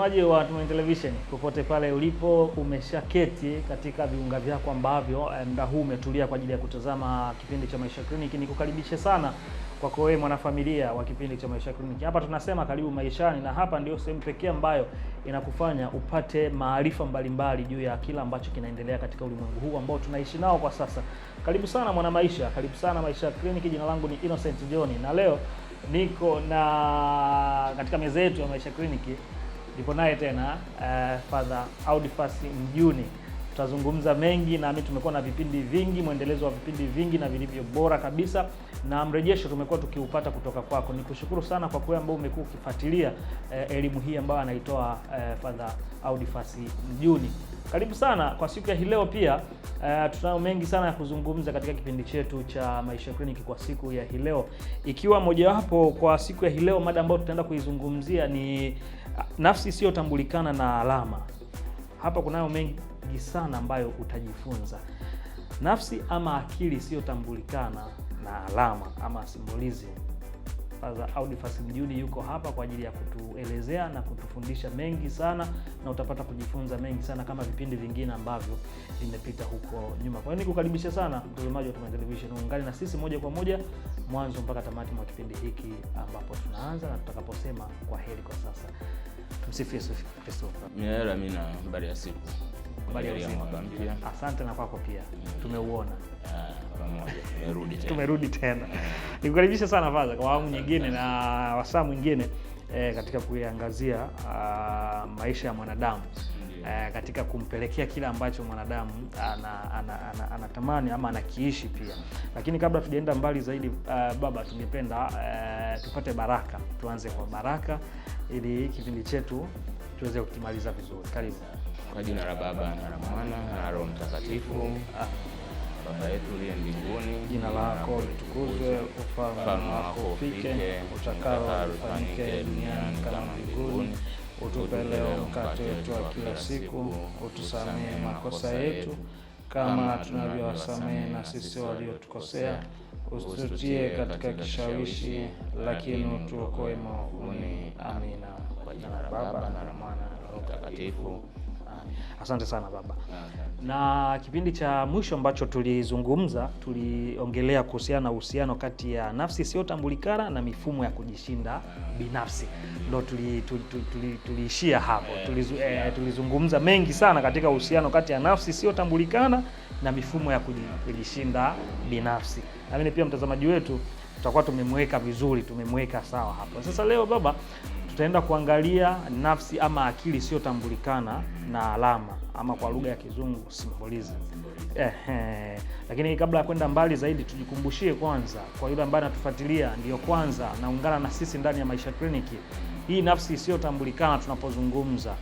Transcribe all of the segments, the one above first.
Mtazamaji wa Tumaini Television, popote pale ulipo, umeshaketi katika viunga vyako ambavyo muda huu umetulia kwa ajili ya kutazama kipindi cha Maisha Kliniki. Nikukaribishe sana kwako wewe mwanafamilia wa kipindi cha Maisha Kliniki. Hapa tunasema karibu maishani, na hapa ndio sehemu pekee ambayo inakufanya upate maarifa mbalimbali juu ya kila ambacho kinaendelea katika ulimwengu huu ambao tunaishi nao kwa sasa. Karibu sana mwana maisha, karibu sana Maisha Kliniki. Jina langu ni Innocent John, na leo niko na katika meza yetu ya Maisha Kliniki nipo naye tena Father Audifas Mjuni. Tutazungumza mengi, na mimi tumekuwa na vipindi vingi, mwendelezo wa vipindi vingi na vilivyo bora kabisa, na mrejesho tumekuwa tukiupata kutoka kwako. Nikushukuru sana kwa kweli ambao umekuwa ukifuatilia elimu hii ambayo anaitoa Father Audifas Mjuni. Karibu sana kwa siku ya hii leo. Pia tunao mengi sana ya kuzungumza katika kipindi chetu cha Maisha Kliniki kwa siku ya hii leo, ikiwa mojawapo kwa siku ya hii leo mada ambayo tutaenda kuizungumzia ni nafsi isiyotambulikana na alama. Hapa kunayo mengi sana ambayo utajifunza. Nafsi ama akili isiyotambulikana na alama ama symbolism. Father Audifas Mjuni yuko hapa kwa ajili ya kutuelezea na kutufundisha mengi sana, na utapata kujifunza mengi sana kama vipindi vingine ambavyo vimepita huko nyuma. Kwa hiyo nikukaribisha sana mtazamaji wa Tumaini Television, ungane na sisi moja kwa moja mwanzo mpaka tamati mwa kipindi hiki ambapo tunaanza na tutakaposema kwa heri kwa sasa. Tumsifu Yesu Kristo. Amina. Habari ya siku. Habari ya mwaka mpya. Asante na kwako pia. Tumeuona. Pamoja tumerudi tena. Nikukaribisha sana Father kwa awamu nyingine na wasaa mwingine katika kuiangazia maisha ya mwanadamu, katika kumpelekea kila ambacho mwanadamu anatamani ama anakiishi pia. Lakini kabla tujaenda mbali zaidi, baba, tungependa tupate baraka. Tuanze kwa baraka ili kipindi chetu tuweze kukimaliza vizuri. Karibu. Kwa jina la Baba na la Mwana na Roho Mtakatifu. Baba yetu uliye mbinguni, jina lako litukuzwe, ufalme wako ufike, utakalo lifanyike duniani kama mbinguni. Utupe leo mkate wetu wa kila siku, utusamehe makosa yetu kama tunavyowasamehe na sisi waliotukosea, usitutie katika kishawishi, lakini utuokoe maovuni. Amina. Kwa jina la Baba na la Mwana na Roho Mtakatifu. Asante sana baba. Na kipindi cha mwisho ambacho tulizungumza, tuliongelea kuhusiana na uhusiano kati ya nafsi isiyotambulikana na mifumo ya kujishinda binafsi. Ndio tuliishia hapo. Tulizungumza mengi sana katika uhusiano kati ya nafsi isiyotambulikana na mifumo ya kujishinda binafsi. Na mimi pia mtazamaji wetu tutakuwa tumemweka vizuri, tumemweka sawa hapo. Sasa leo baba, tutaenda kuangalia nafsi ama akili isiyotambulikana na alama, ama kwa lugha ya Kizungu symbolism. Lakini kabla ya kwenda mbali zaidi, tujikumbushie kwanza, kwa yule ambaye anatufuatilia ndio kwanza naungana na sisi ndani ya Maisha Kliniki, hii nafsi isiyotambulikana tunapozungumza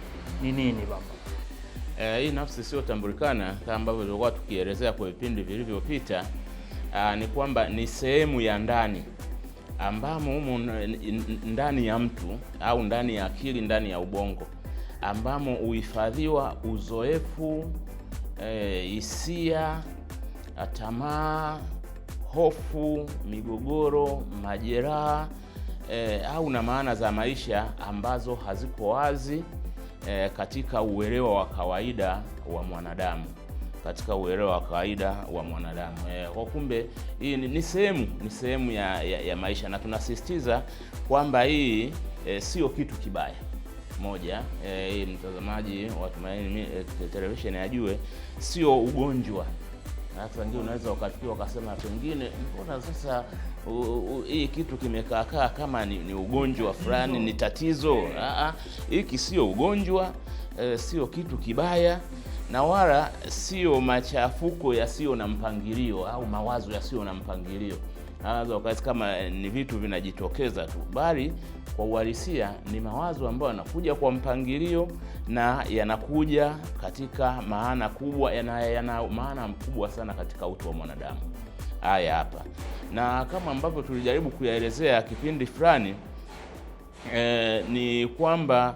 ni nini baba? Hii nafsi isiyotambulikana kama ambavyo tulikuwa tukielezea kwa vipindi vilivyopita, ni kwamba ni sehemu ya ndani ambamo ndani ya mtu au ndani ya akili, ndani ya ubongo, ambamo uhifadhiwa uzoefu, hisia, tamaa, hofu, migogoro, majeraha au na maana za maisha ambazo haziko wazi katika uelewa wa kawaida wa mwanadamu. Kwa kumbe hii ni sehemu ya maisha, na tunasisitiza kwamba hii sio kitu kibaya. Moja, hii mtazamaji wa Tumaini Television ajue, sio ugonjwa. Hata ndio unaweza ukafikia ukasema pengine mbona sasa hii kitu kimekaa kama ni ugonjwa fulani, ni tatizo. Hiki sio ugonjwa, sio kitu kibaya, na wala sio machafuko yasiyo na mpangilio au mawazo yasiyo na mpangilio. Anaweza ukaisi kama ni vitu vinajitokeza tu, bali kwa uhalisia ni mawazo ambayo yanakuja kwa mpangilio na yanakuja katika maana kubwa, yana maana mkubwa sana katika utu wa mwanadamu. Haya hapa, na kama ambavyo tulijaribu kuyaelezea kipindi fulani, ni kwamba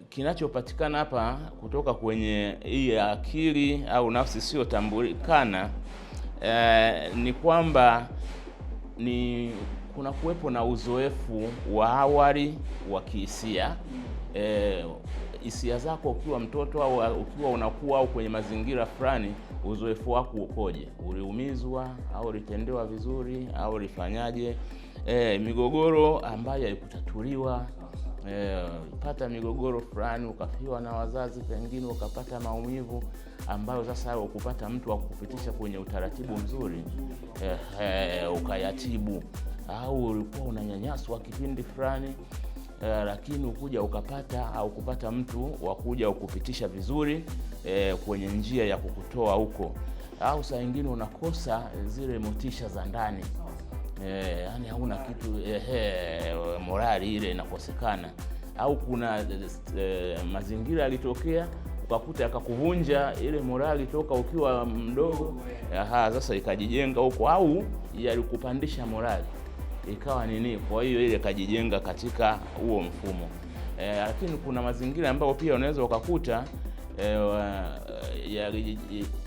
kinachopatikana hapa kutoka kwenye hii akili au nafsi isiyotambulikana, ni kwamba ni kuna kuwepo na uzoefu wa awali wa kihisia. Hisia zako ukiwa mtoto au ukiwa unakuwa au kwenye mazingira fulani, uzoefu wako ukoje? Uliumizwa au ulitendewa vizuri au ulifanyaje? Migogoro ambayo haikutatuliwa, pata migogoro fulani, ukafiwa na wazazi, pengine ukapata maumivu ambayo sasa ukupata mtu wa kukupitisha kwenye utaratibu mzuri, ukayatibu. Au ulikuwa unanyanyaswa kipindi fulani, lakini ukuja ukapata au kupata mtu wa kuja ukupitisha vizuri kwenye njia ya kukutoa huko. Au saa nyingine unakosa zile motisha za ndani, yani hauna kitu, morali ile inakosekana. Au kuna mazingira yalitokea ukakuta yakakuvunja ile morali toka ukiwa mdogo, sasa ikajijenga huko, au yalikupandisha morali ikawa nini, kwa hiyo ile kajijenga katika huo mfumo. Lakini kuna mazingira ambayo pia unaweza ukakuta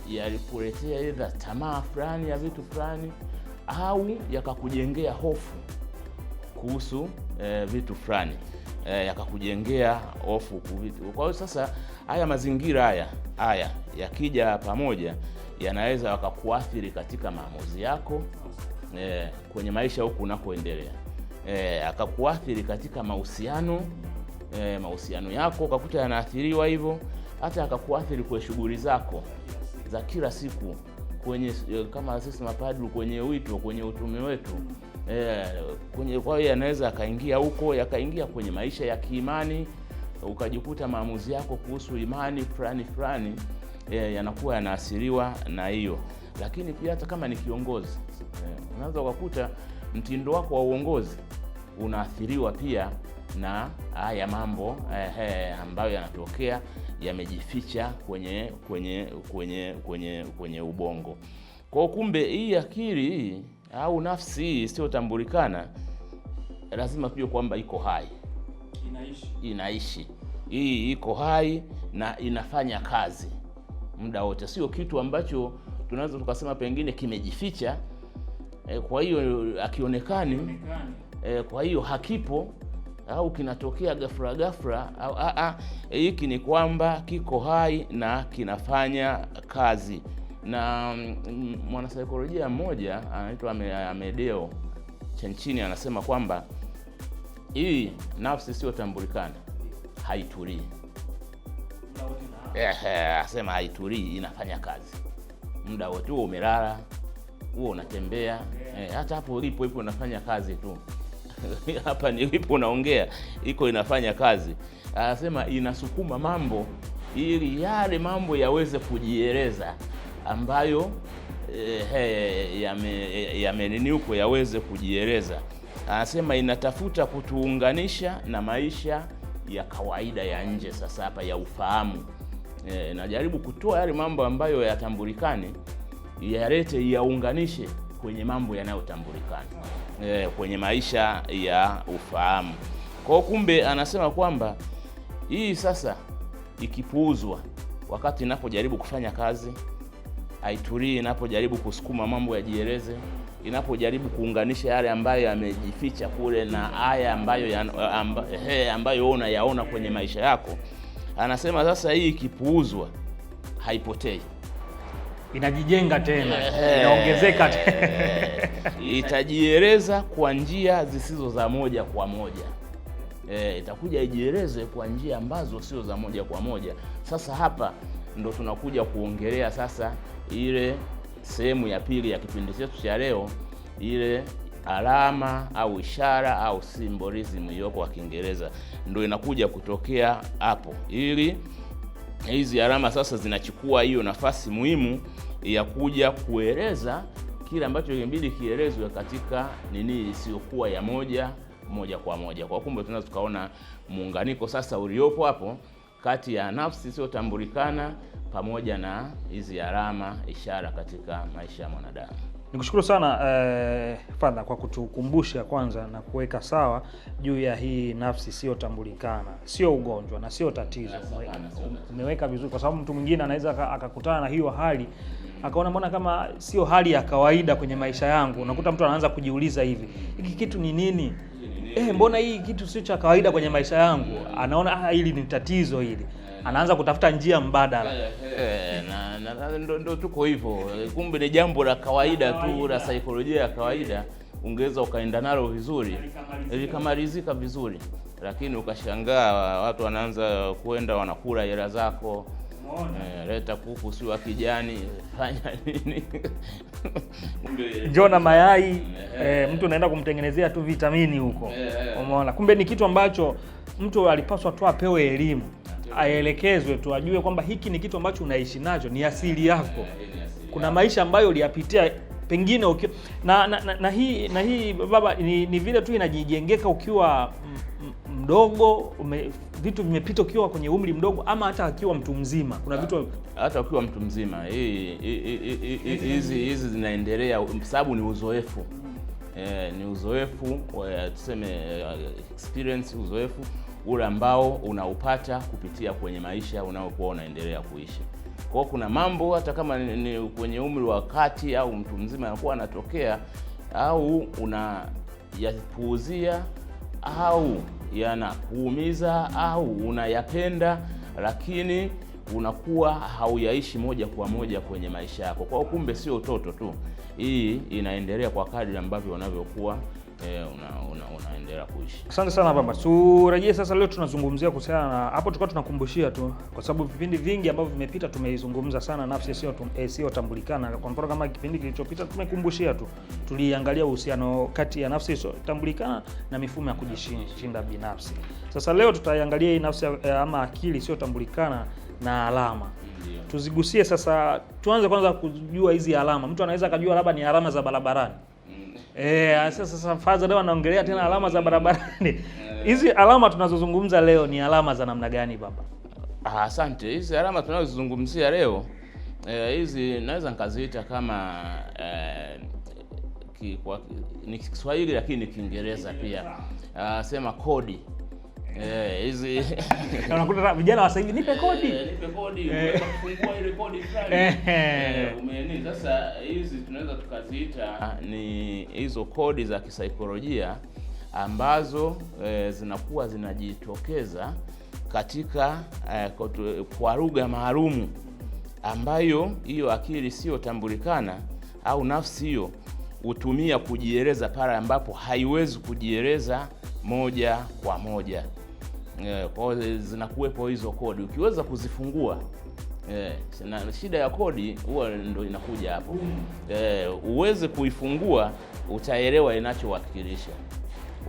yalikuletea either tamaa fulani ya vitu fulani, au yakakujengea hofu kuhusu vitu fulani, yakakujengea hofu kuvitu. Kwa hiyo sasa haya mazingira haya yakija pamoja, yanaweza wakakuathiri katika maamuzi yako kwenye maisha huku unakoendelea, akakuathiri katika mahusiano yako, ukakuta yanaathiriwa hivyo. Hata akakuathiri kwa shughuli zako za kila siku, kwenye kama sisi mapadri kwenye wito, kwenye utume wetu, kwa hiyo yanaweza akaingia huko, yakaingia kwenye maisha ya kiimani, ukajikuta maamuzi yako kuhusu imani fulani yanakuwa yanaathiriwa na hiyo. Lakini pia hata kama ni kiongozi, unaweza ukakuta mtindo wako wa uongozi unaathiriwa pia na haya mambo ambayo yanatokea, yamejificha kwenye ubongo. Kwa kumbe hii akili hii au nafsi hii isiyotambulikana, lazima tujue kwamba iko hai, inaishi. Hii iko hai na inafanya kazi muda wote, sio kitu ambacho tunaweza tukasema pengine kimejificha, kwa hiyo akionekani, kwa hiyo hakipo, au kinatokea ghafla au hiki ni kwamba kiko hai na kinafanya kazi. Na mwanasaikolojia mmoja anaitwa Amedeo Chenchini anasema kwamba hii nafsi isiyotambulikana haitulii. Asema haitulii, inafanya kazi muda wote. Huo umelala, huo unatembea, hata hapo ulipo unafanya kazi tu. Hapa nilipo unaongea, iko inafanya kazi. Anasema inasukuma mambo ili yale mambo yaweze kujieleza, ambayo yameniniuko yaweze kujieleza. Anasema inatafuta kutuunganisha na maisha ya kawaida ya nje, sasa hapa ya ufahamu. Najaribu kutoa yale mambo ambayo yatambulikane, yaunganishe kwenye mambo yanayotambulikana, kwenye maisha ya ufahamu. Kwa kumbe anasema kwamba hii sasa ikipuuzwa, wakati inapojaribu kufanya kazi, haitulii, inapojaribu kusukuma mambo yajieleze, inapojaribu kuunganisha yale ambayo yamejificha kule na haya ambayo unayaona kwenye maisha yako. Anasema sasa hii ikipuuzwa haipotei, inajijenga tena, inaongezeka tena. Itajieleza kwa njia zisizo za moja kwa moja. Itakuja ijieleze kwa njia ambazo sio za moja kwa moja. Sasa hapa ndo tunakuja kuongelea sasa ile sehemu ya pili ya kipindi chetu cha leo, ile alama au ishara au symbolism hiyo kwa Kiingereza, ndo inakuja kutokea hapo. Ili hizi alama sasa zinachukua hiyo nafasi muhimu ya kuja kueleza kile ambacho inabidi kielezwe katika nini isiyokuwa ya moja kwa moja. Kwa kumbe tunaweza tukaona muunganiko sasa uliopo hapo kati ya nafsi isiyotambulikana pamoja na hizi alama ishara katika maisha ya mwanadamu. Nikushukuru sana Father kwa kutukumbusha kwanza na kuweka sawa juu ya hii nafsi sio tambulikana, sio ugonjwa na sio tatizo. Umeweka vizuri, kwa sababu mtu mwingine anaweza akakutana na hiyo hali akaona mbona kama sio hali ya kawaida kwenye maisha yangu. Unakuta mtu anaanza kujiuliza hivi, hiki kitu ni nini? Mbona hii kitu sio cha kawaida kwenye maisha yangu? Anaona hili ni tatizo hili. Anaanza kutafuta njia mbadala. Ndo tuko hivyo. Kumbe ni jambo la kawaida tu la saikolojia ya kawaida, ungeweza ukaenda nalo vizuri, likamalizika vizuri. Lakini ukashangaa watu wanaanza kwenda wanakula hela zako. Leta kuku si wa kijani, fanya nini? Njoo na mayai, mtu anaenda kumtengenezea tu vitamini huko. Umeona? Kumbe ni kitu ambacho mtu alipaswa tu apewe elimu, aelekezwe tu, ajue kwamba hiki ni kitu ambacho unaishi nacho, ni asili yako. Kuna maisha ambayo uliyapitia pengine na hii baba ni vile tu inajijengeka ukiwa mdogo, vitu vimepita ukiwa kwenye umri mdogo, ama hata akiwa mtu mzima. Kuna vitu hata ukiwa mtu mzima hizi zinaendelea, sababu ni uzoefu. Ni uzoefu, tuseme experience, uzoefu ule ambao unaupata kupitia kwenye maisha unaokuwa unaendelea kuishi. Kwa hiyo kuna mambo hata kama ni kwenye umri wa kati au mtu mzima anakuwa anatokea, au unayapuuzia au yanakuumiza au unayapenda, lakini unakuwa hauyaishi moja kwa moja kwenye maisha yako. Kwa hiyo kumbe sio utoto tu, hii inaendelea kwa kadri ambavyo unavyokuwa unaendelea kuishi. Asante sana baba. Turejee sasa, leo tunazungumzia kuhusiana na hapo tulikuwa tunakumbushia tu, kwa sababu vipindi vingi ambavyo vimepita tumeizungumza sana nafsi sio tambulikana. Kwa mfano kama kipindi kilichopita tumekumbushia tu, tuliangalia uhusiano kati ya nafsi sio tambulikana na mifumo ya kujishinda binafsi. Sasa leo tutaiangalia hii nafsi ama akili sio tambulikana na alama. Tuzigusie sasa. Tuanze kwanza kujua hizi alama. Mtu anaweza akajua labda ni alama za barabarani. Sasa Father leo anaongelea tena alama za barabarani. Hizi alama tunazozungumza leo ni alama za namna gani baba? Asante. Hizi alama tunazozungumzia leo hizi naweza nikaziita kama ni Kiswahili lakini ni Kiingereza pia. Sema kodi. Hizi unakuta vijana wa sasa hivi, nipe kodi. Nipe kodi, kufungua ile kodi fulani. Sasa hizi tunaweza tukaziita ni hizo kodi za kisaikolojia ambazo zinakuwa zinajitokeza katika kwa lugha maalumu ambayo hiyo akili sio tambulikana au nafsi hiyo hutumia kujieleza pale ambapo haiwezi kujieleza moja kwa moja. Kwa hiyo zinakuwepo hizo kodi, ukiweza kuzifungua na shida ya kodi huwa ndio inakuja hapo. Uweze kuifungua utaelewa inachowakilisha.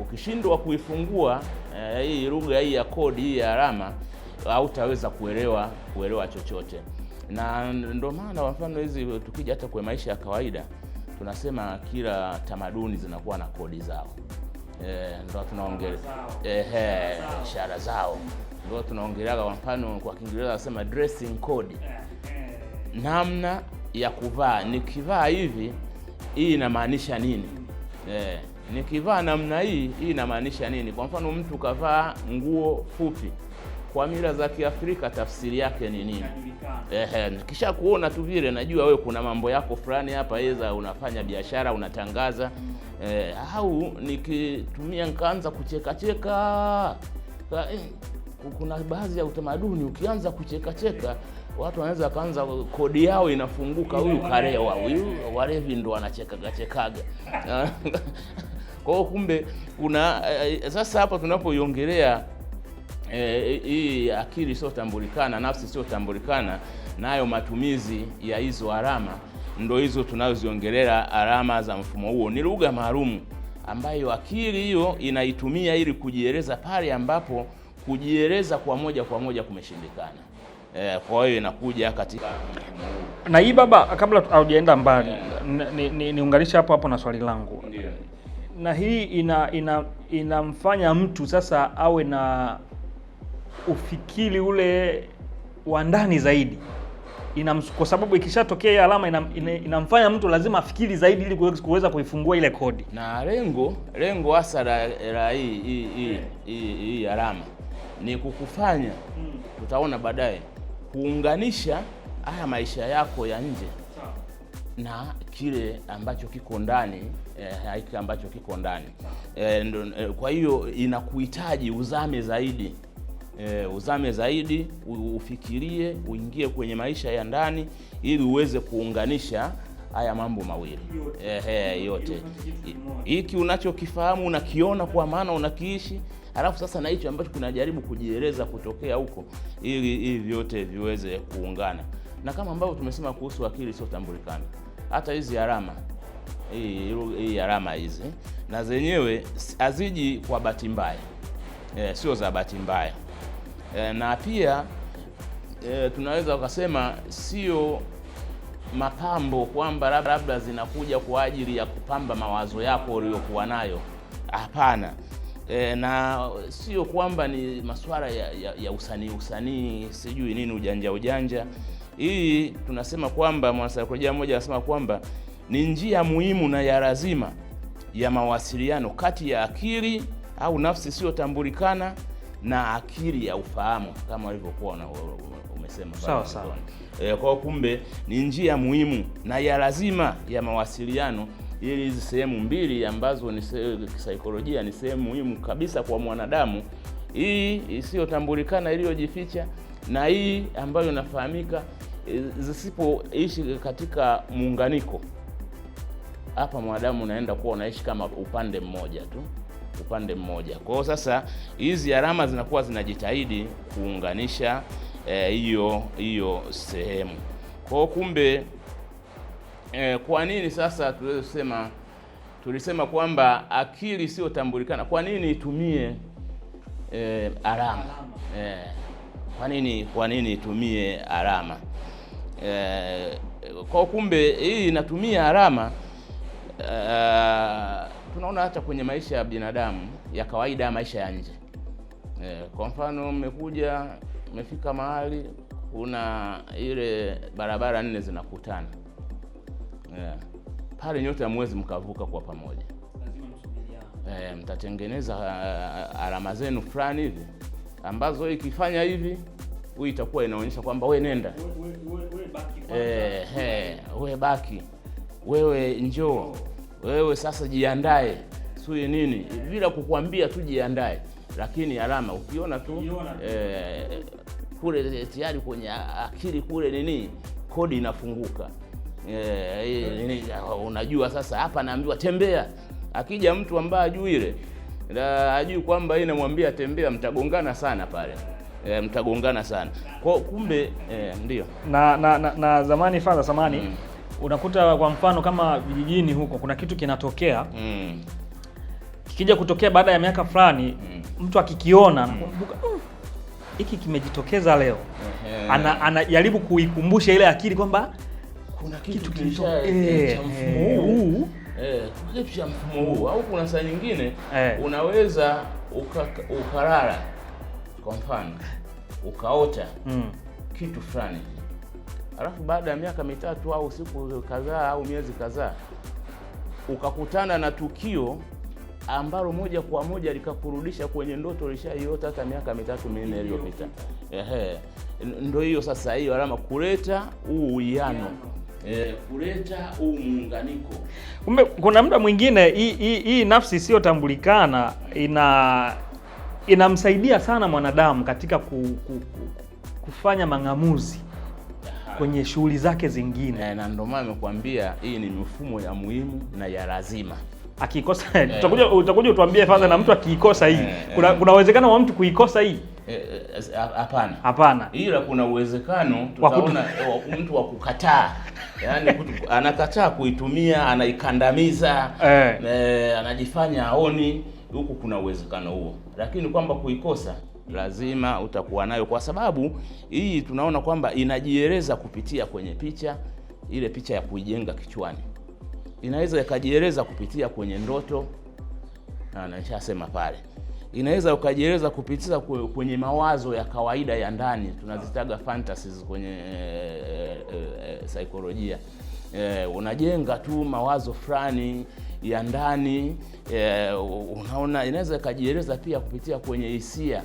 Ukishindwa kuifungua hii lugha hii ya kodi hii ya alama, hautaweza kuelewa chochote. Na ndio maana kwa mfano hizi tukija hata kwa maisha ya kawaida tunasema kila tamaduni zinakuwa na kodi zao. Ndio tunaongelea ishara zao. Ndio tunaongelea kwa mfano kwa Kiingereza nasema dressing code. Namna ya kuvaa. Nikivaa hivi hii inamaanisha nini? Nikivaa namna hii inamaanisha nini? Kwa mfano mtu kavaa nguo fupi, kwa mila za Kiafrika tafsiri yake ni nini? Kisha kuona tu vile najua wewe kuna mambo yako fulani hapa, aidha unafanya biashara, unatangaza, au nikitumia nikaanza kucheka. Kuna baadhi ya utamaduni ukianza kucheka watu wanaweza kaanza kodi yao inafunguka, huyu karewa, huyu walevi ndo wanachekaga. Kwa hiyo kumbe kuna sasa hapa tunapoiongelea hii akili sio tambulikana, nafsi sio tambulikana, nayo matumizi ya hizo alama ndo hizo tunazoziongelea alama za mfumo huo. Ni lugha maalum ambayo akili hiyo inaitumia ili kujieleza pale ambapo kujieleza kwa moja kumeshindikana. Kwa hiyo inakuja katika na hii baba, kabla haujaenda mbali niunganisha hapo na swali langu. Ndiyo. Na hii inamfanya mtu sasa awe na ufikiri ule wa ndani zaidi. kwa sababu ikishatokea ile alama inamfanya mtu lazima afikiri zaidi ili kuweza kuifungua ile kodi. Na lengo hasa la hii alama ni kukufanya, tutaona baadaye, kuunganisha haya maisha yako ya nje na kile ambacho kiko ndani, hiki ambacho kiko ndani. Kwa hiyo inakuhitaji uzame zaidi, ufikirie, uingie kwenye maisha ya ndani ili uweze kuunganisha haya mambo mawili yote. Hiki unachokifahamu unakiona kwa maana unakiishi, alafu sasa na hicho ambacho kunajaribu kujieleza kutokea huko, ili vyote viweze kuungana. Na kama ambavyo tumesema kuhusu akili sio tambulikana, hata hizi alama hii alama hizi na zenyewe haziji kwa bahati mbaya, sio za bahati mbaya, na pia tunaweza kusema sio mapambo kwamba labda zinakuja kwa ajili ya kupamba mawazo yako uliyokuwa nayo. Hapana. Na sio kwamba ni masuala ya usanii sijui nini, ujanja. Hii tunasema kwamba mwanasaikolojia mmoja anasema kwamba ni njia muhimu na ya lazima ya mawasiliano kati ya akili au nafsi sio tambulikana na akili ya ufahamu, kama walivyokuwa umesema. Sawa. Kwa kumbe ni njia muhimu na ya lazima ya mawasiliano, ili hizi sehemu mbili ambazo ni kisaikolojia ni sehemu muhimu kabisa kwa mwanadamu, hii isiyotambulikana iliyojificha na hii ambayo inafahamika, zisipoishi katika muunganiko, hapa mwanadamu unaenda kuwa unaishi kama upande mmoja tu. Kwa hiyo sasa hizi alama zinakuwa zinajitahidi kuunganisha hiyo sehemu. Kwa hiyo kumbe, kwa nini sasa tulisema kwamba akili sio tambulikana? Kwa nini itumie alama? Kwa nini itumie alama? Kwa kumbe hii inatumia alama, tunaona hata kwenye maisha ya binadamu ya kawaida, maisha ya nje. Kwa mfano, mmefika mahali kuna ile barabara 4 zinakutana. Pale nyote hamwezi mkavuka kwa pamoja. Lazima msubiriane. Mtatengeneza alama zenu fulani hivi ambazo ikifanya hivi, huyu itakuwa inaonyesha kwamba wewe nenda. Wewe baki. Wewe njoo. Wewe sasa jiandae. Sio nini? Bila kukuambia tu jiandae. Lakini alama ukiona tu kule tayari kwenye akili kule nini, kodi inafunguka. Unajua sasa hapa naambiwa tembea. Akija mtu ambaye hajui ile, hajui kwamba yeye namwambia tembea, mtagongana sana pale. Mtagongana sana. Kwa kumbe ndio. Na zamani fadha samani, unakuta kwa mfano kama vijijini huko kuna kitu kinatokea. Kikija kutokea baada ya miaka fulani, mtu akikiona anakumbuka hiki kimejitokeza leo. Anajaribu kuikumbusha ile akili kwamba kuna kitu kilitokea cha mfumo huu. Cha mfumo huu. Au kuna saa nyingine unaweza ukalala, kwa mfano ukaota kitu fulani, alafu baada ya miaka mitatu au siku kadhaa au miezi kadhaa ukakutana na tukio ambalo moja kwa moja likakurudisha kwenye ndoto ulishaiota hata miaka 3-4 iliyopita. Ndio hiyo sasa, hiyo alama kuleta uwiano, kuleta muunganiko. Kumbe kuna muda mwingine hii nafsi sio tambulikana inamsaidia sana mwanadamu katika kufanya mang'amuzi kwenye shughuli zake zingine. Na ndio maana nimekuambia hii ni mifumo ya muhimu na ya lazima. Akikosa utakuja utuambie fadha, na mtu akiikosa hii, kuna uwezekano wa mtu kuikosa hii? Hapana. Ila kuna uwezekano tutaona mtu wa kukataa. Yaani anakataa kuitumia, anaikandamiza, anajifanya aoni, huku kuna uwezekano huo. Lakini kwamba kuikosa lazima utakuwa nayo, kwa sababu hii tunaona kwamba inajieleza kupitia kwenye picha, ile picha ya kuijenga kichwani. Inaweza ikajieleza kupitia kwenye ndoto, na nishasema pale. inaweza ukajieleza kupitia kwenye mawazo ya kawaida ya ndani, tunazitaga fantasies kwenye saikolojia. Unajenga tu mawazo fulani ya ndani, unaona, inaweza ikajieleza pia kupitia kwenye hisia.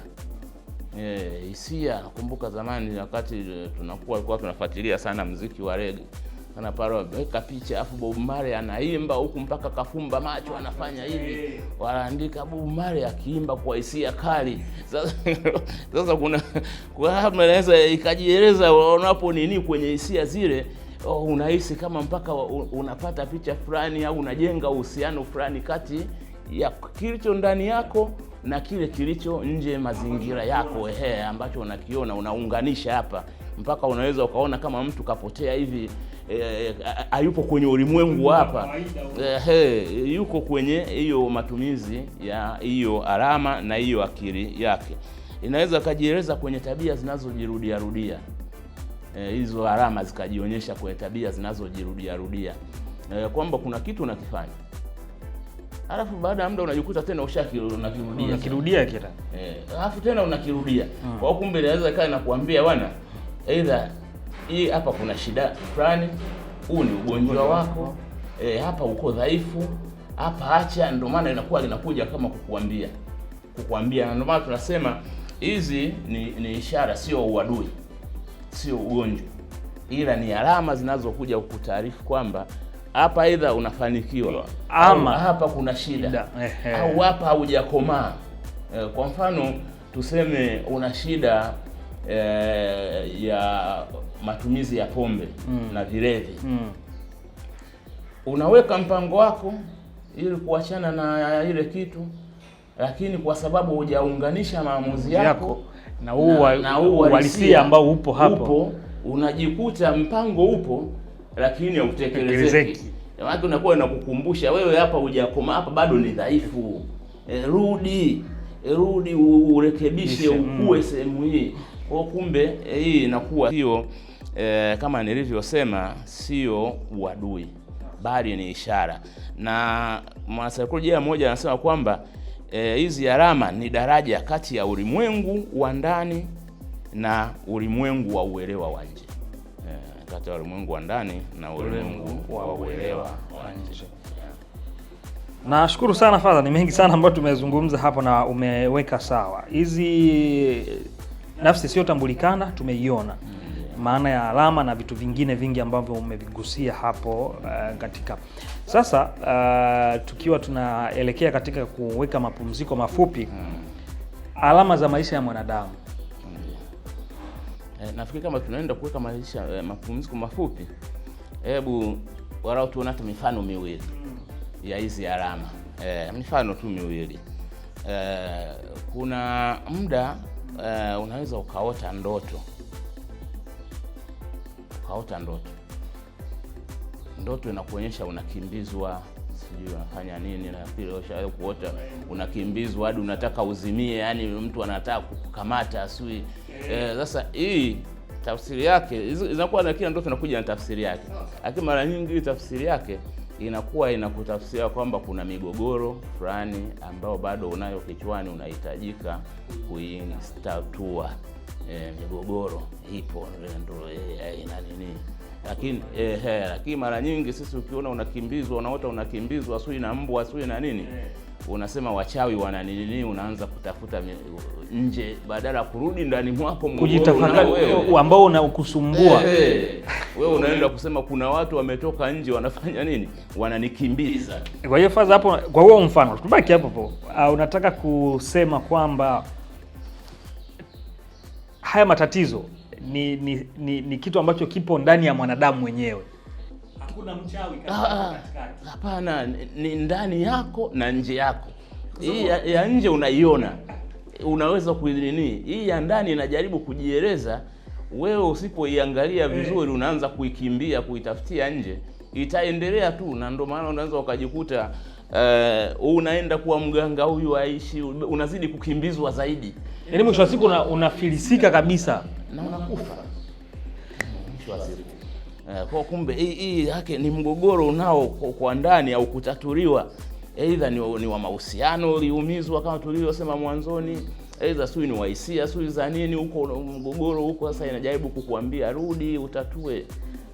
Hisia, nakumbuka zamani wakati tulikuwa tunafuatilia sana muziki wa reggae, ana pale weka picha afu Bob Marley anaimba huku mpaka kafumba macho anafanya hivi, wanaandika Bob Marley akiimba kwa hisia kali. Sasa kuna hapo inaweza ikajieleza unapo nini kwenye hisia zile, unahisi kama mpaka unapata picha fulani au unajenga uhusiano fulani kati ya kilicho ndani yako na kile kilicho nje mazingira yako, ambacho unakiona, unaunganisha hapa mpaka unaweza ukaona kama mtu kapotea hivi, hayupo kwenye ulimwengu hapa, yuko kwenye hiyo matumizi ya hiyo alama na hiyo akili yake. Inaweza kajieleza kwenye tabia zinazojirudia rudia, hizo alama zikajionyesha kwenye tabia zinazojirudia rudia, kwamba kuna kitu unakifanya alafu baada ya muda unajikuta tena unakirudia kila. Alafu tena unakirudia. Kwa kumbe inaweza kaa inakuambia bwana, either hii hapa kuna shida fulani, huu ni ugonjwa wako, hapa uko dhaifu, hapa acha. Ndio maana inakuwa linakuja kama kukuambia. Na ndio maana tunasema hizi ni ishara, sio uadui, sio ugonjwa, ila ni alama zinazokuja kukutaarifu kwamba hapa aidha unafanikiwa ama hapa kuna shida au hapa haujakomaa. Kwa mfano tuseme una shida ya matumizi ya pombe na vilevi. Unaweka mpango wako ili kuachana na ile kitu, lakini kwa sababu hujaunganisha maamuzi yako na uhalisia ambao upo hapo, unajikuta mpango upo lakini hautekelezeki. Watu unakuwa inakukumbusha wewe hapa hujakoma, hapa bado ni dhaifu. Rudi urekebishe, ukue sehemu hii. Kwa kumbe hii inakuwa sio kama nilivyosema, sio uadui bali ni ishara. Na mwanasaikolojia mmoja anasema kwamba hizi alama ni daraja kati ya ulimwengu wa ndani na ulimwengu wa uelewa wa nje. Kati ya ulimwengu wa ndani na ulimwengu wa uelewa wa nje. Nashukuru sana Father, ni mengi sana ambayo tumezungumza hapo na umeweka sawa. Hizi nafsi sio tambulikana tumeiona. Maana ya alama na vitu vingine vingi ambavyo umevigusia hapo katika. Sasa tukiwa tunaelekea katika kuweka mapumziko mafupi, alama za maisha ya mwanadamu. Nafikiri kama tunaenda kuweka mapumziko mafupi, hebu warao tuone hata mifano miwili ya hizi alama. Mifano tu miwili. Kuna muda unaweza ukaota ndoto. Ndoto inakuonyesha unakimbizwa, sijui unafanya nini, na pili ushawahi kuota unakimbizwa hadi unataka uzimie, yani mtu anataka kukukamata asui. Sasa hii tafsiri yake inakuwa na kila ndoto inakuja na tafsiri yake. Lakini mara nyingi tafsiri yake inakuwa inakutafsiria kwamba kuna migogoro fulani ambao bado unayo kichwani, unahitajika kuistatua. Migogoro ipo ndio ina nini. Lakini mara nyingi sisi ukiona unakimbizwa, unaota unakimbizwa asui na mbwa, asui na nini, unasema wachawi wana nini, unaanza kutafuta nje badala ya kurudi ndani mwako kujitafakari ambao unakusumbua. Wewe unaenda kusema kuna watu wametoka nje wanafanya nini, wananikimbiza. Kwa hiyo Father hapo, kwa huo mfano tubaki hapo, unataka kusema kwamba haya matatizo ni kitu ambacho kipo ndani ya mwanadamu mwenyewe. Hakuna mchawi katikati. Hapana, ni ndani yako na nje yako. Hii ya nje unaiona, unaweza kuinini. Hii ya ndani inajaribu kujieleza. Wewe usipoiangalia vizuri, unaanza kuikimbia, kuitafutia nje, itaendelea tu. Na ndio maana unaweza ukajikuta unaenda kuwa mganga, huyu aishi, unazidi kukimbizwa zaidi. Yaani mwisho wa siku unafilisika kabisa na unakufa. Mwisho wa siku. Kwa kumbe hii yake ni mgogoro unao kwa ndani au kutatuliwa. aidha ni wa mahusiano uliumizwa kama tulivyosema mwanzoni, aidha sio ni wahisia, sio za nini huko mgogoro huko. Sasa inajaribu kukuambia rudi utatue,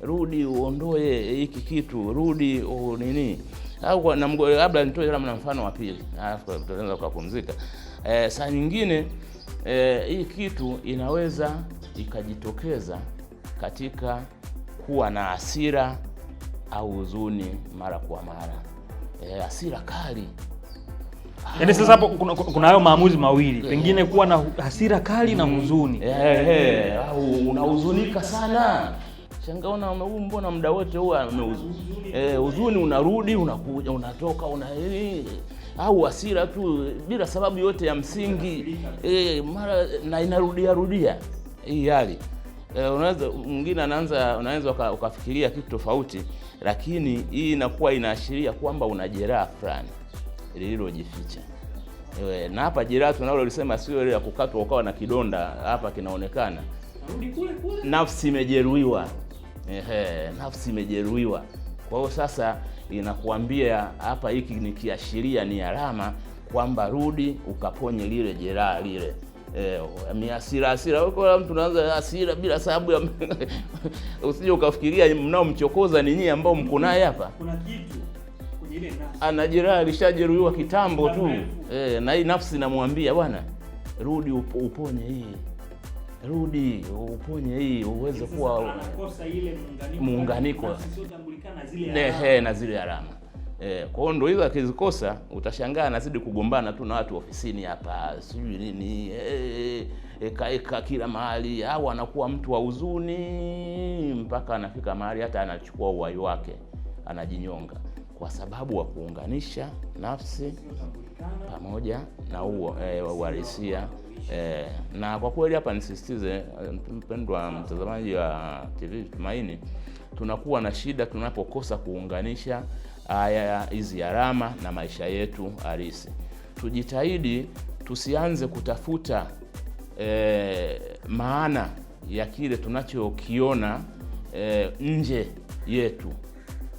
rudi uondoe hiki kitu, rudi nini. Au na labda nitoe kama mfano wa pili, alafu tutaanza kupumzika. Saa nyingine hii kitu inaweza ikajitokeza katika kuwa na hasira au huzuni mara kwa mara. Hasira kali. Yaani sasa hapo kuna hayo maamuzi mawili. Pengine kuwa na hasira kali na huzuni. Au unahuzunika sana. Shangaona huyu mbona muda wote huwa huzuni unarudi, unakuja, unatoka, au hasira tu bila sababu yote ya msingi. Mara na inarudia hii hali. Unaweza mwingine unaweza ukafikiria kitu tofauti, lakini hii inakuwa inaashiria kwamba una jeraha fulani lililojificha. Na hapa jeraha tunalolisema sio ile ya kukatwa ukawa na kidonda hapa kinaonekana. Nafsi imejeruhiwa. Nafsi imejeruhiwa. Kwa hiyo sasa inakuambia hapa, hiki ni kiashiria, ni alama kwamba rudi ukaponye lile jeraha lile. Hasira huko mtu anaanza hasira bila sababu ya usije ukafikiria mnaomchokoza ni nyinyi ambao mko naye hapa. Kuna kitu kwenye ile nafsi. Ana jeraha lishajeruhiwa kitambo tu. Na hii nafsi inamwambia bwana, rudi uponye hii. Rudi uponye hii uweze kuwa anakosa ile muunganiko na zile alama. Kwa hiyo ndio hizo akizikosa utashangaa anazidi kugombana tu na watu ofisini hapa, sijui nini, kaeka kila mahali, au anakuwa mtu wa huzuni mpaka anafika mahali hata anachukua uhai wake, anajinyonga kwa sababu wa kuunganisha nafsi pamoja na uhalisia. Na kwa kweli hapa nisisitize, mpendwa mtazamaji wa TV Tumaini, tunakuwa na shida tunapokosa kuunganisha hizi alama na maisha yetu halisi. Tujitahidi tusianze kutafuta maana ya kile tunachokiona nje yetu,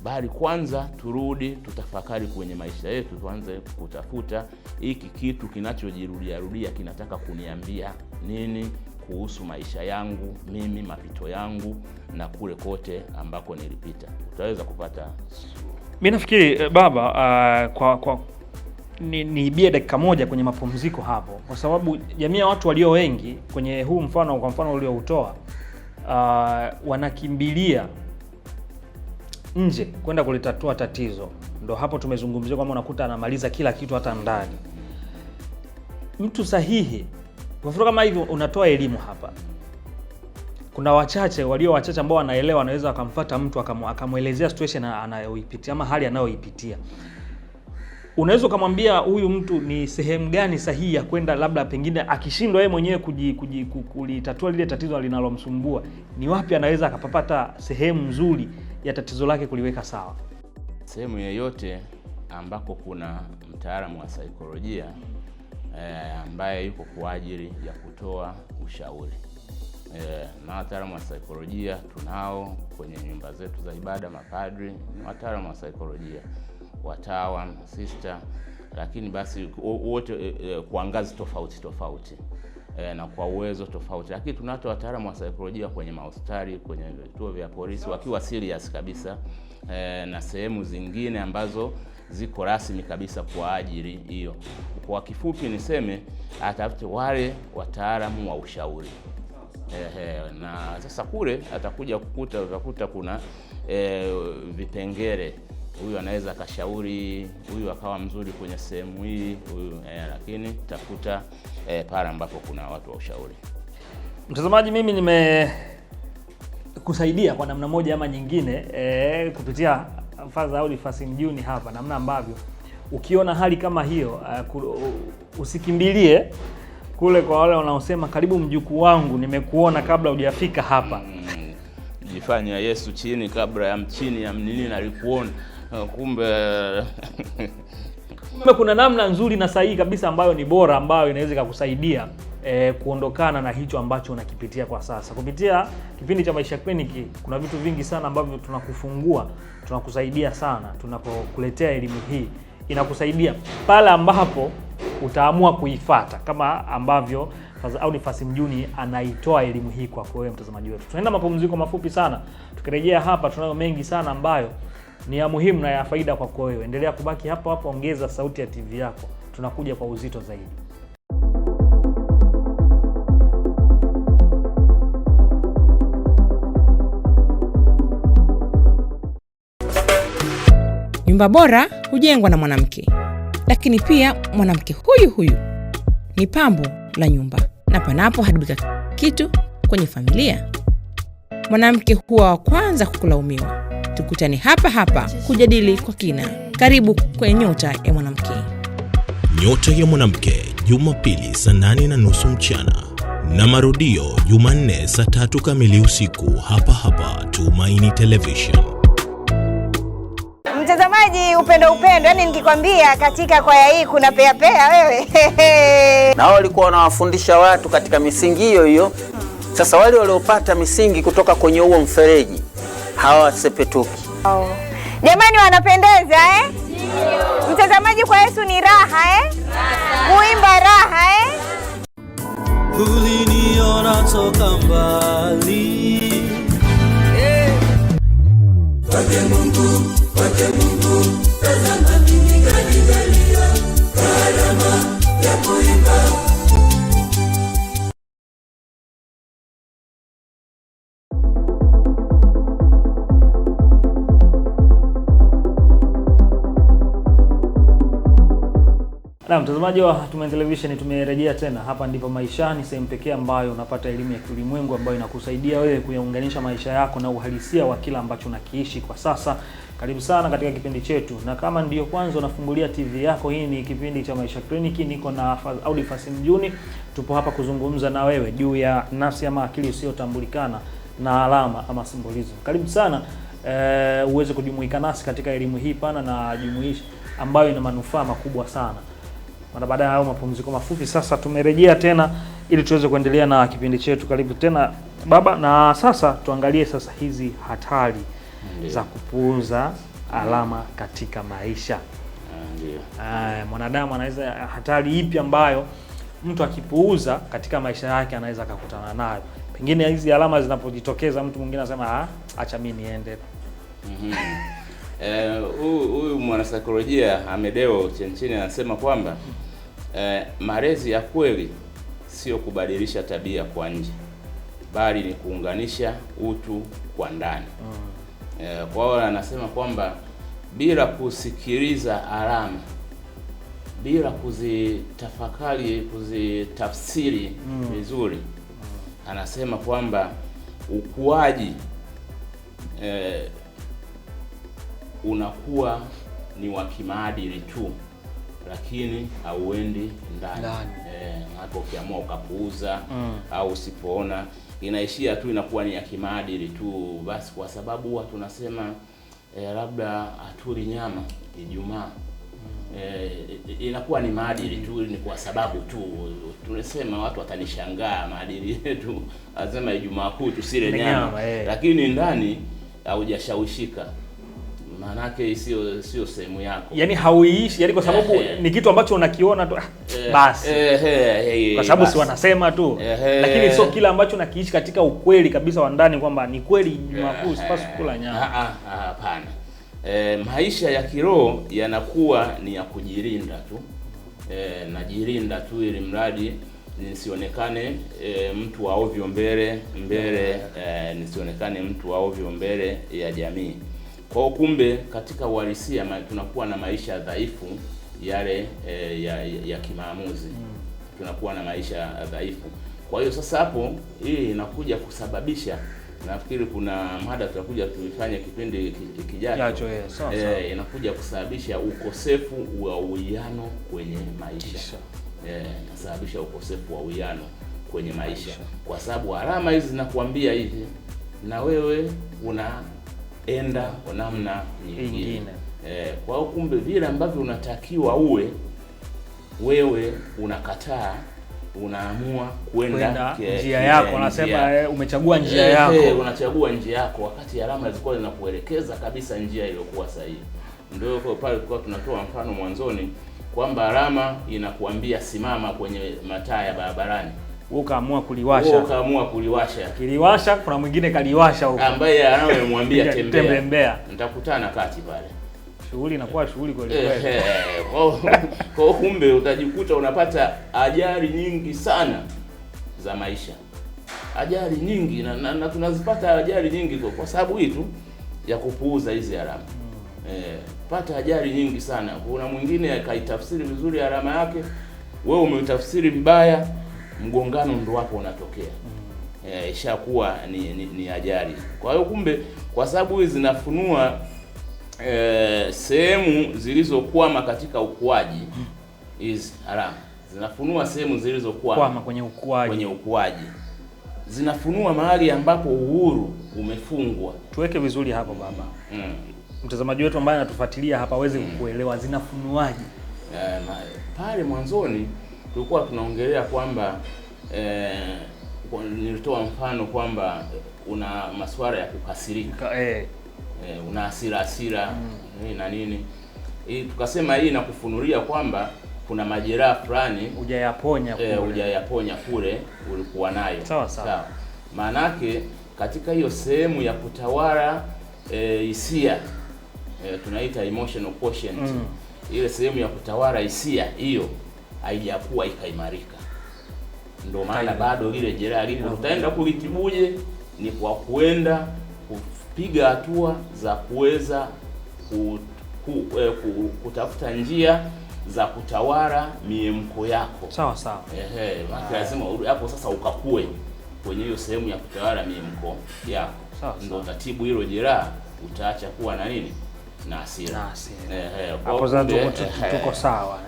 bali kwanza turudi tutafakari kwenye maisha yetu, tuanze kutafuta hiki kitu kinachojirudia kinataka kuniambia nini kuhusu maisha yangu mimi, mapito yangu na kule kote ambako nilipita. Utaweza kupata. Mimi nafikiri baba, niibie dakika moja kwenye mapumziko hapo, kwa sababu jamii ya watu walio wengi kwenye huu mfano, kwa mfano ulioutoa, wanakimbilia nje kwenda kulitatua tatizo. Ndio hapo tumezungumzia kwamba unakuta anamaliza kila kitu hata ndani. Mtu sahihi, kwa mfano kama hivyo unatoa elimu hapa, kuna wachache ambao wanaelewa, wanaweza wakamfuata mtu akamuelezea situation anayoipitia ama hali anayoipitia. Unaweza kumwambia huyu mtu ni sehemu gani sahihi ya kwenda, labda pengine akishindwa yeye mwenyewe kulitatua lile tatizo linalomsumbua, ni wapi anaweza akapapata sehemu nzuri ya tatizo lake kuliweka sawa. Sehemu yoyote ambako kuna mtaalamu wa saikolojia ambaye yuko kwa ajili ya kutoa ushauri. Na wataalamu wa saikolojia tunao kwenye nyumba zetu za ibada, mapadri, wataalamu wa saikolojia, watawa, sister, lakini basi wote kwa ngazi tofauti na kwa uwezo tofauti. Lakini tunatoa wataalamu wa saikolojia kwenye mahospitali, kwenye vituo vya polisi wakiwa serious kabisa, na sehemu zingine ambazo ziko rasmi kabisa kwa ajili hiyo. Kwa kifupi niseme atafute wale wataalamu wa ushauri. Na sasa kule utakuta kuna vipengele. Huyu anaweza akashauri, huyu akawa mzuri kwenye sehemu hii, huyu lakini tafuta pale ambapo kuna watu wa ushauri. Mtazamaji, mimi nimekusaidia kwa namna moja ama nyingine kupitia Father Audifas Mjuni hapa, namna ambavyo ukiona hali kama hiyo usikimbilie kule kwa wale wanaosema karibu mjukuu wangu, nimekuona kabla hujafika hapa. Jifanya Yesu chini kabla ya mchini ya mnini nalikuona. Kumbe kuna namna nzuri na sahihi kabisa ambayo ni bora, ambayo inaweza kukusaidia kuondokana na hicho ambacho unakipitia kwa sasa. Kupitia kipindi cha Maisha Kliniki kuna vitu vingi sana ambavyo tunakufungua, tunakusaidia sana tunapokuletea elimu hii inakusaidia pale ambapo utaamua kuifuata, kama ambavyo Audi Fasi Mjuni anaitoa elimu hii kwa wewe mtazamaji wetu. Tunaenda mapumziko mafupi sana. Tukirejea hapa tunayo mengi sana ambayo ni ya muhimu na ya faida kwa wewe. Endelea kubaki hapo hapo, ongeza sauti ya TV yako. Tunakuja kwa uzito zaidi. Nyumba bora hujengwa na mwanamke, lakini pia mwanamke huyu ni pambo la nyumba, na panapo haribika kitu kwenye familia, mwanamke huwa wa kwanza kukulaumiwa. Tukutane hapa kujadili kwa kina. Karibu kwenye Nyota ya Mwanamke. Nyota ya Mwanamke, Jumapili saa 8:30 mchana na marudio Jumanne saa 3 kamili usiku, hapa Tumaini Television. Mtazamaji, upendo, yani nikikwambia katika kwaya hii kuna pea wewe. Na wao walikuwa wanawafundisha watu katika misingi hiyo. Sasa wale waliopata misingi kutoka kwenye huo mfereji hawasepetuki. Jamani, wanapendeza Ndio. Mtazamaji, kwa Yesu ni raha kuimba raha Uliniona toka mbali. Wake Mungu, tazama mimi galigalia, karama ya kuimba. Na mtazamaji wa Tumaini Television, tumerejea tena. Hapa ndipo Maishani, sehemu pekee ambayo unapata elimu ya kiulimwengu ambayo inakusaidia wewe kuyaunganisha maisha yako na uhalisia wa kila ambacho unakiishi kwa sasa. Karibu sana katika kipindi chetu. Na kama ndiyo kwanza unafungulia TV yako, hii ni kipindi cha Maisha Kliniki. Niko na Audi Fasi Mjuni. Tupo hapa kuzungumza na wewe juu ya nafsi ama akili isiyotambulikana na alama ama symbolism. Karibu sana uweze kujumuika nasi katika elimu hii pana na jumuishi ambayo ina manufaa makubwa sana. Baada ya mapumziko mafupi, sasa tumerejea tena ili tuweze kuendelea na kipindi chetu. Karibu tena baba, na sasa tuangalie sasa hizi hatari za kupuuza alama katika maisha. Ndio. Mwanadamu anaweza, hatari ipi ambayo mtu akipuuza katika maisha yake anaweza kukutana nayo? Pengine hizi alama zinapojitokeza, mtu mwingine anasema acha mimi niende. Huyu mwanasaikolojia Amedeo Chenchini anasema kwamba malezi ya kweli sio kubadilisha tabia kwa nje, bali ni kuunganisha utu kwa ndani. Kwa hiyo anasema kwamba bila kusikiliza alama, bila kuzitafakari, kuzitafsiri vizuri, anasema kwamba ukuaji unakuwa ni wa kimaadili tu, lakini hauendi ndani. Hapo ukiamua ukapuuza au usipoona, inaishia tu inakuwa ni ya kimaadili tu basi, kwa sababu huwa tunasema labda atuli nyama Ijumaa. Inakuwa ni maadili tu, ni kwa sababu tu tunasema watu watanishangaa, maadili yetu anasema Ijumaa kuu tusile nyama, lakini ndani haujashawishika. Manake sio sehemu yako. Yaani hauishi, yani kwa sababu ni kitu ambacho unakiona tu basi. Kwa sababu si wanasema tu. Lakini sio kila ambacho unakiishi katika ukweli kabisa wa ndani kwamba ni kweli Jumapili sipaswi kula nyama. Hapana. Maisha ya kiroho yanakuwa ni ya kujilinda tu. Najilinda tu ili mradi nisionekane mtu wa ovyo mbele, nisionekane mtu wa ovyo mbele ya jamii. Kwa kumbe katika uhalisia tunakuwa na maisha dhaifu yale ya kimaamuzi. Tunakuwa na maisha dhaifu. Kwa hiyo sasa hapo hii inakuja kusababisha, nafikiri kuna mada tutakuja tuifanye kipindi kijacho. Inakuja kusababisha ukosefu wa uwiano kwenye maisha. Inasababisha ukosefu wa uwiano kwenye maisha. Kwa sababu alama hizi zinakuambia hivi na wewe unaenda kwa namna nyingine. Kwa hiyo kumbe vile ambavyo unatakiwa uwe, wewe unakataa, unaamua kwenda njia yako. Unasema umechagua njia yako. Unachagua njia yako wakati alama zilikuwa zinakuelekeza kabisa njia iliyokuwa sahihi. Ndio pale kwa tunatoa mfano mwanzoni kwamba alama inakuambia simama kwenye mataa ya barabarani. Wewe ukaamua kuliwasha. Kiliwasha, kuna mwingine kaliwasha huko. Ambaye anamwambia tembea. Nitakutana kati pale. Shughuli inakuwa shughuli kweli kweli. Kwa kumbe utajikuta unapata ajali nyingi sana za maisha. Ajali nyingi na tunazipata ajali nyingi kwa sababu hii tu ya kupuuza hizi alama. Pata ajali nyingi sana. Kuna mwingine akaitafsiri vizuri alama yake, wewe umeitafsiri vibaya, mgongano ndo hapo unatokea. Ishakuwa ni ajali. Kwa hiyo kumbe kwa sababu hizi zinafunua sehemu zilizokwama katika ukuaji, hizi alama zinafunua sehemu zilizokwama kwenye ukuaji. Zinafunua mahali ambapo uhuru umefungwa. Tuweke vizuri hapo baba. Mtazamaji wetu ambaye anatufuatilia hapa aweze kuelewa zinafunuaje. Pale mwanzoni tulikuwa tunaongelea kwamba nilitoa mfano kwamba una masuala ya kukasirika. Una hasira na nini. Tukasema hii inakufunulia kwamba kuna majeraha fulani hujayaponya kule ulikuwa nayo. Sawa. Maana yake katika hiyo sehemu ya kutawala hisia, tunaita emotional quotient. Ile sehemu ya kutawala hisia hiyo haijakuwa ikaimarika. Ndio maana bado ile jeraha lipo. Utaenda kulitibuje? Ni kwa kuenda kupiga hatua za kuweza kutafuta njia za kutawala miemko yako. Sawa. Lazima hapo sasa ukakue kwenye hiyo sehemu ya kutawala miemko yako. Ndio utatibu hilo jeraha, utaacha kuwa na nini? Na hasira. Hapo sasa tuko sawa.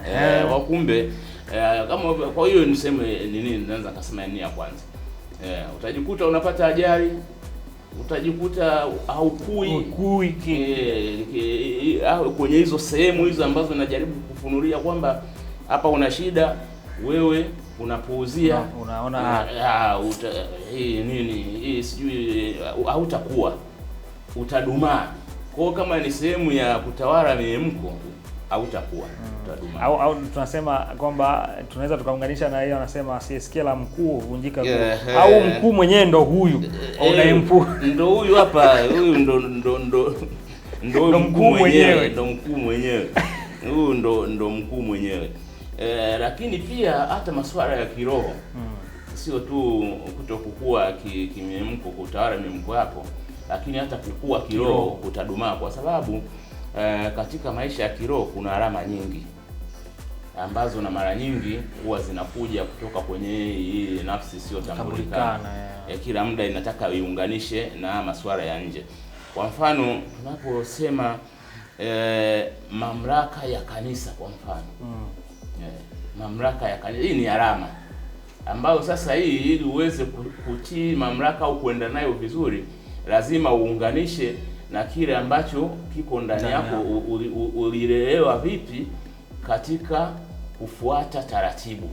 Wakumbe kama kwa hiyo niseme nini, naanza kusema nini ya kwanza. Utajikuta unapata ajali, utajikuta haukui kwenye hizo sehemu hizo ambazo najaribu kufunulia kwamba hapa una shida, wewe unapuuzia, unaona hii sijui, hautakuwa, utadumaa. Kwa kama ni sehemu ya kutawala miemko, hautakuwa, utadumaa. Au tunasema kwamba tunaweza tukaunganisha na hiyo, anasema asiyesikia la mkuu huvunjika guu. Au mkuu mwenyewe ndo huyu unayempu. Ndo huyu hapa, huyu ndo mkuu mwenyewe. Huyu ndo mkuu mwenyewe. Lakini pia hata masuala ya kiroho, sio tu kutokukua kimiemko, kutawala miemko yako, lakini hata kukua kiroho kutadumaa, kwa sababu katika maisha ya kiroho kuna alama nyingi ambazo na mara nyingi huwa zinakuja kutoka kwenye hii nafsi sio tambulikana. Kila muda inataka iunganishe na masuala ya nje. Kwa mfano tunaposema mamlaka ya kanisa, kwa mfano mamlaka ya kanisa, hii ni alama ambayo sasa hii, ili uweze kutii mamlaka au kuenda nayo vizuri, lazima uunganishe na kile ambacho kiko ndani yako. Ulilelewa vipi katika kufuata taratibu.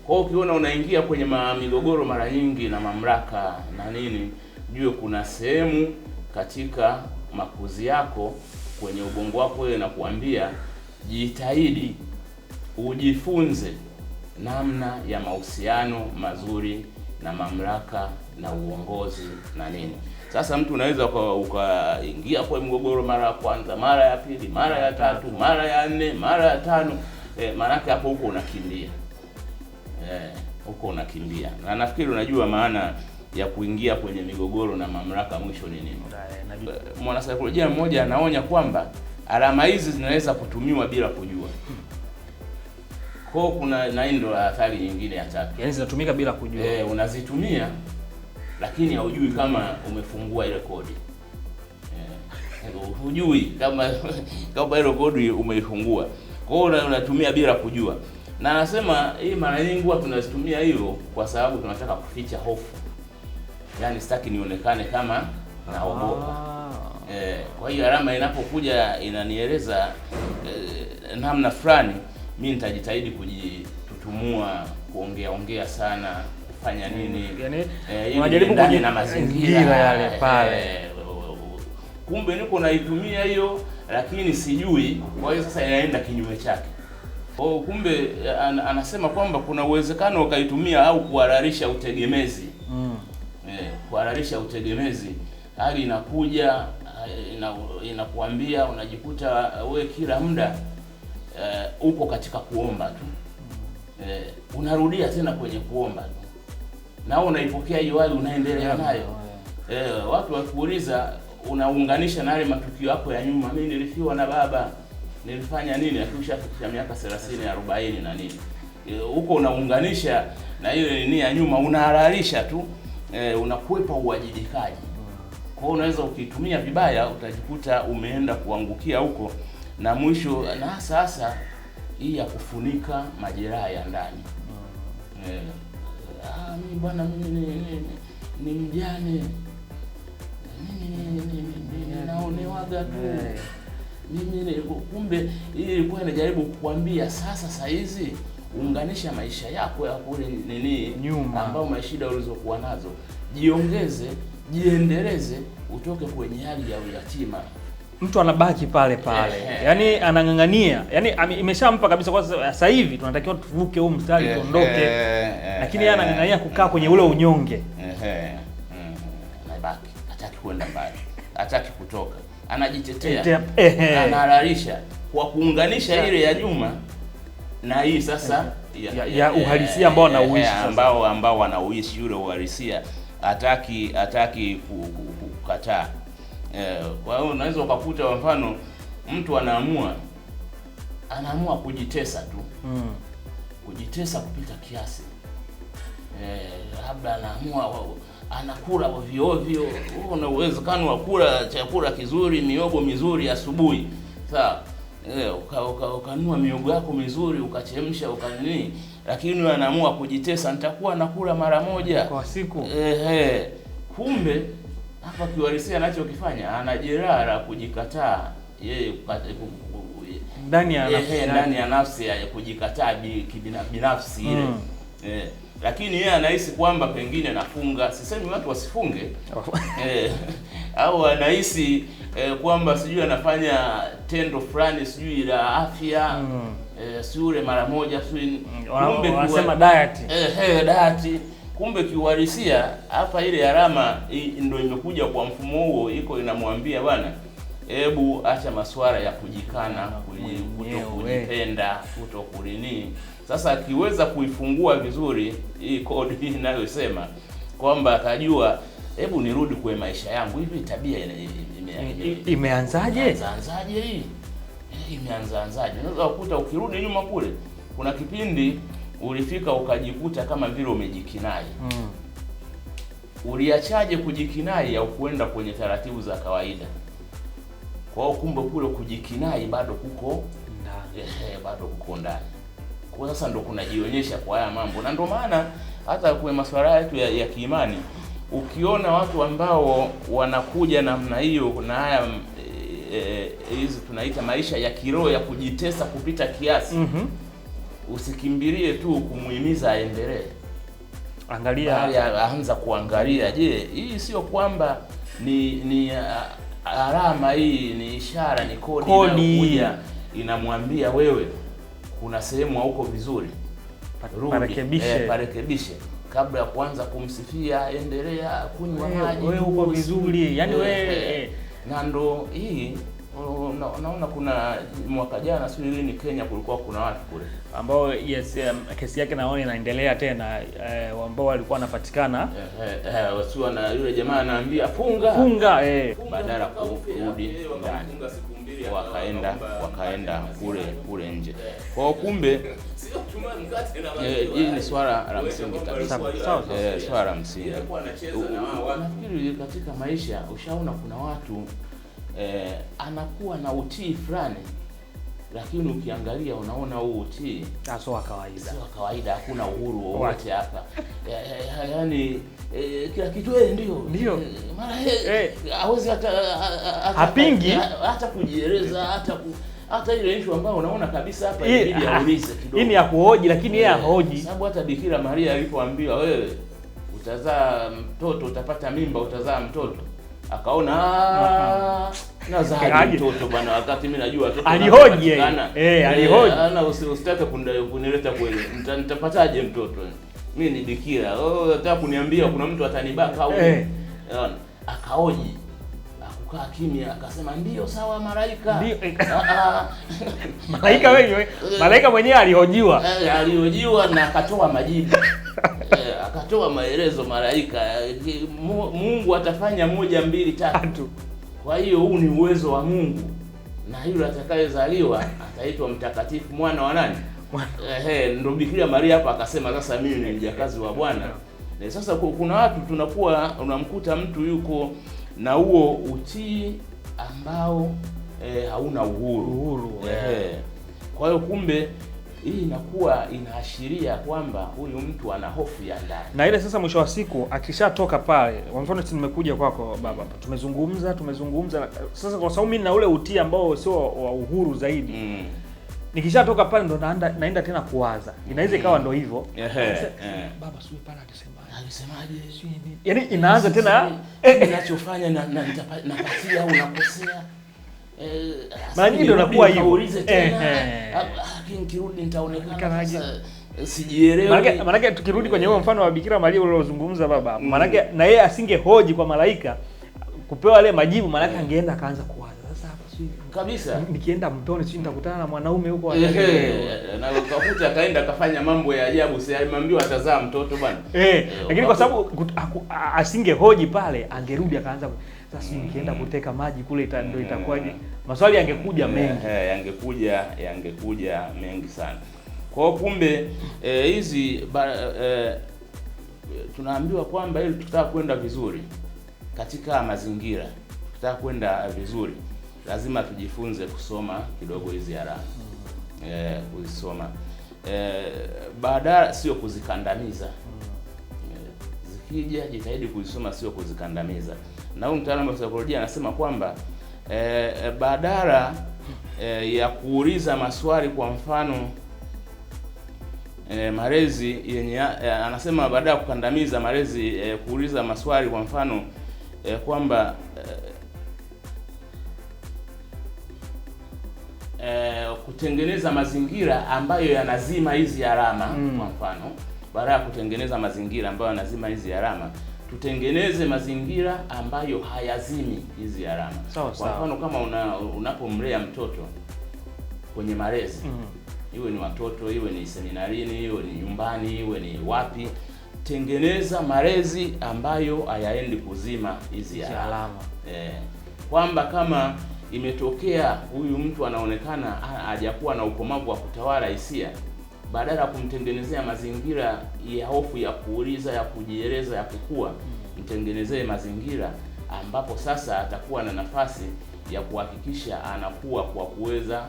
Kwa hiyo ukiona unaingia kwenye migogoro mara nyingi na mamlaka na nini, jue kuna sehemu katika makuzi yako kwenye ubongo wako ile na kuambia jitahidi ujifunze namna ya mahusiano mazuri na mamlaka na uongozi na nini. Sasa mtu unaweza ukaingia kwa mgogoro mara ya kwanza, mara ya pili, mara ya tatu, mara ya nne, mara ya tano, maana yake hapo huko unakimbia. Huko unakimbia. Na nafikiri unajua maana ya kuingia kwenye migogoro na mamlaka mwisho ni nini. Mwanasaikolojia mmoja anaonya kwamba alama hizi zinaweza kutumiwa bila kujua. Kwa kuna na ndio athari nyingine ya tatu. Yaani zinatumika bila kujua. Unazitumia lakini haujui kama umefungua ile kodi. Hujui kama ile kodi umeifungua. Kwa hiyo unatumia bila kujua. Na anasema hii mara nyingi huwa tunazitumia hiyo kwa sababu tunataka kuficha hofu. Yaani sitaki nionekane kama naogopa. Kwa hiyo alama inapokuja inanieleza namna fulani, mimi nitajitahidi kujitutumua, kuongea sana, kufanya nini. Yaani unajaribu na mazingira yale pale. Kumbe niko naitumia hiyo, lakini sijui, kwa hiyo sasa inaenda kinyume chake. Kwa hiyo kumbe anasema kwamba kuna uwezekano ukaitumia au kuhararisha utegemezi. Kuhararisha utegemezi, hali inakuja inakuambia unajikuta we kila muda uko katika kuomba tu. Unarudia tena kwenye kuomba tu. Na unaipokea hiyo hali unaendelea nayo. Watu wakuuliza unaunganisha na yale matukio yako ya nyuma, mimi nilifiwa na baba, nilifanya nini, akishafikisha miaka 30 40 na nini. Huko unaunganisha na ile nini ya nyuma, unahalalisha tu, unakwepa uwajibikaji. Kwa hiyo unaweza ukitumia vibaya utajikuta umeenda kuangukia huko, na mwisho na sasa hii ya kufunika majeraha ya ndani. Mimi bwana, mimi ni mjane, mimi naonewaga tu, mimi kumbe hii ilikuwa inajaribu kukuambia sasa hizi unganisha maisha yako ya kule nini nyuma, ambao mashida ulizokuwa nazo, jiongeze, jiendeleze, utoke kwenye hali ya uyatima. Mtu anabaki pale yani anang'ang'ania, yani imeshampa kabisa kwa sasa hivi tunatakiwa tuvuke huu mstari tuondoke, lakini yeye anang'ang'ania kukaa kwenye ule unyonge. Anabaki, hataki kwenda mbali, hataki kutoka, anajitetea, anahalalisha kwa kuunganisha ile ya nyuma na hii sasa ya uhalisia ambao anauishi sasa, ambao wanauishi yule uhalisia, hataki kukataa. Kwa hiyo unaweza ukakuta kwa mfano mtu anaamua kujitesa tu. Kujitesa kupita kiasi. Labda anakula ovyo ovyo, una uwezekano wa kula chakula kizuri, miogo mizuri asubuhi. Sawa. Ukanua miogo yako mizuri ukachemsha ukanini, lakini anaamua kujitesa, nitakuwa nakula mara moja kwa siku. Kumbe hapa kiuhalisia anachokifanya anajeraha kujikataa yeye ndani ya nafsi ya kujikataa binafsi ile. Lakini yeye anahisi kwamba pengine nafunga, sisemi watu wasifunge, au anahisi kwamba sijui anafanya tendo fulani sijui la afya, sure mara moja sijui, kumbe wanasema diet. Diet. Kumbe kiuhalisia hapa ile alama ndio imekuja kwa mfumo huo, iko inamwambia bwana, hebu acha masuala ya kujikana, kujipenda, kutokulini. Sasa akiweza kuifungua vizuri hii kodi inayosema kwamba akajua, hebu nirudi kwa maisha yangu, hivi tabia imeanzaje hii? Imeanzaje? Unaweza kukuta ukirudi nyuma kule kuna kipindi ulifika ukajikuta kama vile umejikinai. Uliachaje kujikinai au kuenda kwenye taratibu za kawaida? Kwa hiyo kumbe kule kujikinai bado kuko ndani. Bado kuko ndani. Kwa sasa ndo kunajionyesha kwa haya mambo. Na ndio maana hata kwa masuala yetu ya kiimani, ukiona watu ambao wanakuja namna hiyo na haya hizi tunaita maisha ya kiroho ya kujitesa kupita kiasi, usikimbilie tu kumuhimiza aendelee. Angalia, aanza kuangalia, je, hii sio kwamba ni alama, hii ni ishara, ni kodi inayokuja inamwambia wewe kuna sehemu hauko vizuri, parekebishe kabla ya kuanza kumsifia, endelea kunywa maji, wewe uko vizuri, yani wewe. Na ndo hii naona kuna mwaka jana sio lini Kenya kulikuwa kuna watu kule ambao kesi yake naona inaendelea tena, ambao walikuwa wanapatikana wasio na yule jamaa anaambia funga badala kurudi ndani, wakaenda kule nje. Kwa kumbe hii ni swala la msingi kabisa. Swala la msingi. Nafikiri katika maisha ushaona kuna watu anakuwa na utii fulani, lakini ukiangalia unaona huu utii sio kawaida, hakuna uhuru wowote hapa. Yaani kila kitu ndio mara hawezi hapingi hata kujieleza, hata ile issue ambayo unaona kabisa hapa inabidi aulize kidogo. Hii ni ya kuhoji, lakini yeye hahoji. Sababu hata Bikira Maria alipoambiwa wewe utazaa mtoto, utapata mimba, utazaa mtoto, akaona Nazaje mtoto bwana, wakati mimi najua watoto alihoji yeye. Alihoji. Ana usitake kunileta kweli. Nitapataje mtoto? Mimi ni bikira. Nataka kuniambia kuna mtu atanibaka au nini? Akaoji. Akakaa kimya, akasema ndio sawa malaika. Ndio. Malaika wewe, malaika mwenyewe alihojiwa. Alihojiwa na akatoa majibu. Akatoa maelezo malaika. Mungu atafanya 1, 2, 3. Kwa hiyo huu ni uwezo wa Mungu. Na yule atakayezaliwa ataitwa mtakatifu, mwana wa nani? Ndio Bikira Maria hapa akasema sasa mimi ni mjakazi wa Bwana. Sasa kuna watu tunakuwa unamkuta mtu yuko na huo utii ambao hauna uhuru. Kwa hiyo kumbe hii inakuwa inaashiria kwamba huyu mtu ana hofu ya ndani. Na ile sasa mwisho wa siku akishatoka pale, kwa mfano nimekuja kwako baba, tumezungumza sasa, kwa sababu mimi na ule utii ambao sio wa uhuru zaidi. Nikishatoka pale ndo naenda tena kuwaza. Inaweza ikawa ndo hivyo. Baba sio pale alisemaje? Yaani inaanza tena ninachofanya na napatia au nakosea. Mara nyingi ndo nakuwa hivyo. Nikirudi nitaonekana sasa sijielewi. Maana tukirudi kwenye huo mfano wa Bikira Maria uliozungumza baba, maana na yeye asingehoji kwa malaika kupewa ile majibu, maana angeenda akaanza kuwaza. Sasa hapa sio kabisa. Nikienda mtoni sio nitakutana na mwanaume huko na ukakuta akaenda akafanya mambo ya ajabu, si alimwambiwa atazaa mtoto bwana. Lakini kwa sababu asingehoji pale, angerudi akaanza sasa nikienda kuteka maji kule ndio itakuwaje? Maswali yangekuja mengi. Yangekuja mengi sana. Kwa hiyo kumbe hizi tunaambiwa kwamba ili tutaka kwenda vizuri katika mazingira, tutaka kwenda vizuri, lazima tujifunze kusoma kidogo hizi alama. Kuzisoma. Baada sio kuzikandamiza. Zikija jitahidi kuzisoma, sio kuzikandamiza. Na huyu mtaalamu wa saikolojia anasema kwamba badala ya kuuliza maswali, kwa mfano malezi yenye anasema badala ya kukandamiza malezi, kuuliza maswali, kwa mfano kwamba kutengeneza mazingira ambayo yanazima hizi alama. Kwa mfano badala ya kutengeneza mazingira ambayo yanazima hizi alama, tutengeneze mazingira ambayo hayazimi hizi alama. Kwa mfano kama unapomlea mtoto kwenye malezi, iwe ni watoto, iwe ni seminarini, iwe ni nyumbani, iwe ni wapi, tengeneza malezi ambayo hayaendi kuzima hizi alama. Kwamba kama imetokea huyu mtu anaonekana hajakuwa na ukomavu wa kutawala hisia, badala ya kumtengenezea mazingira ya hofu ya kuuliza, ya kujieleza, ya kukua, mtengenezee mazingira ambapo sasa atakuwa na nafasi ya kuhakikisha anakuwa kwa kuweza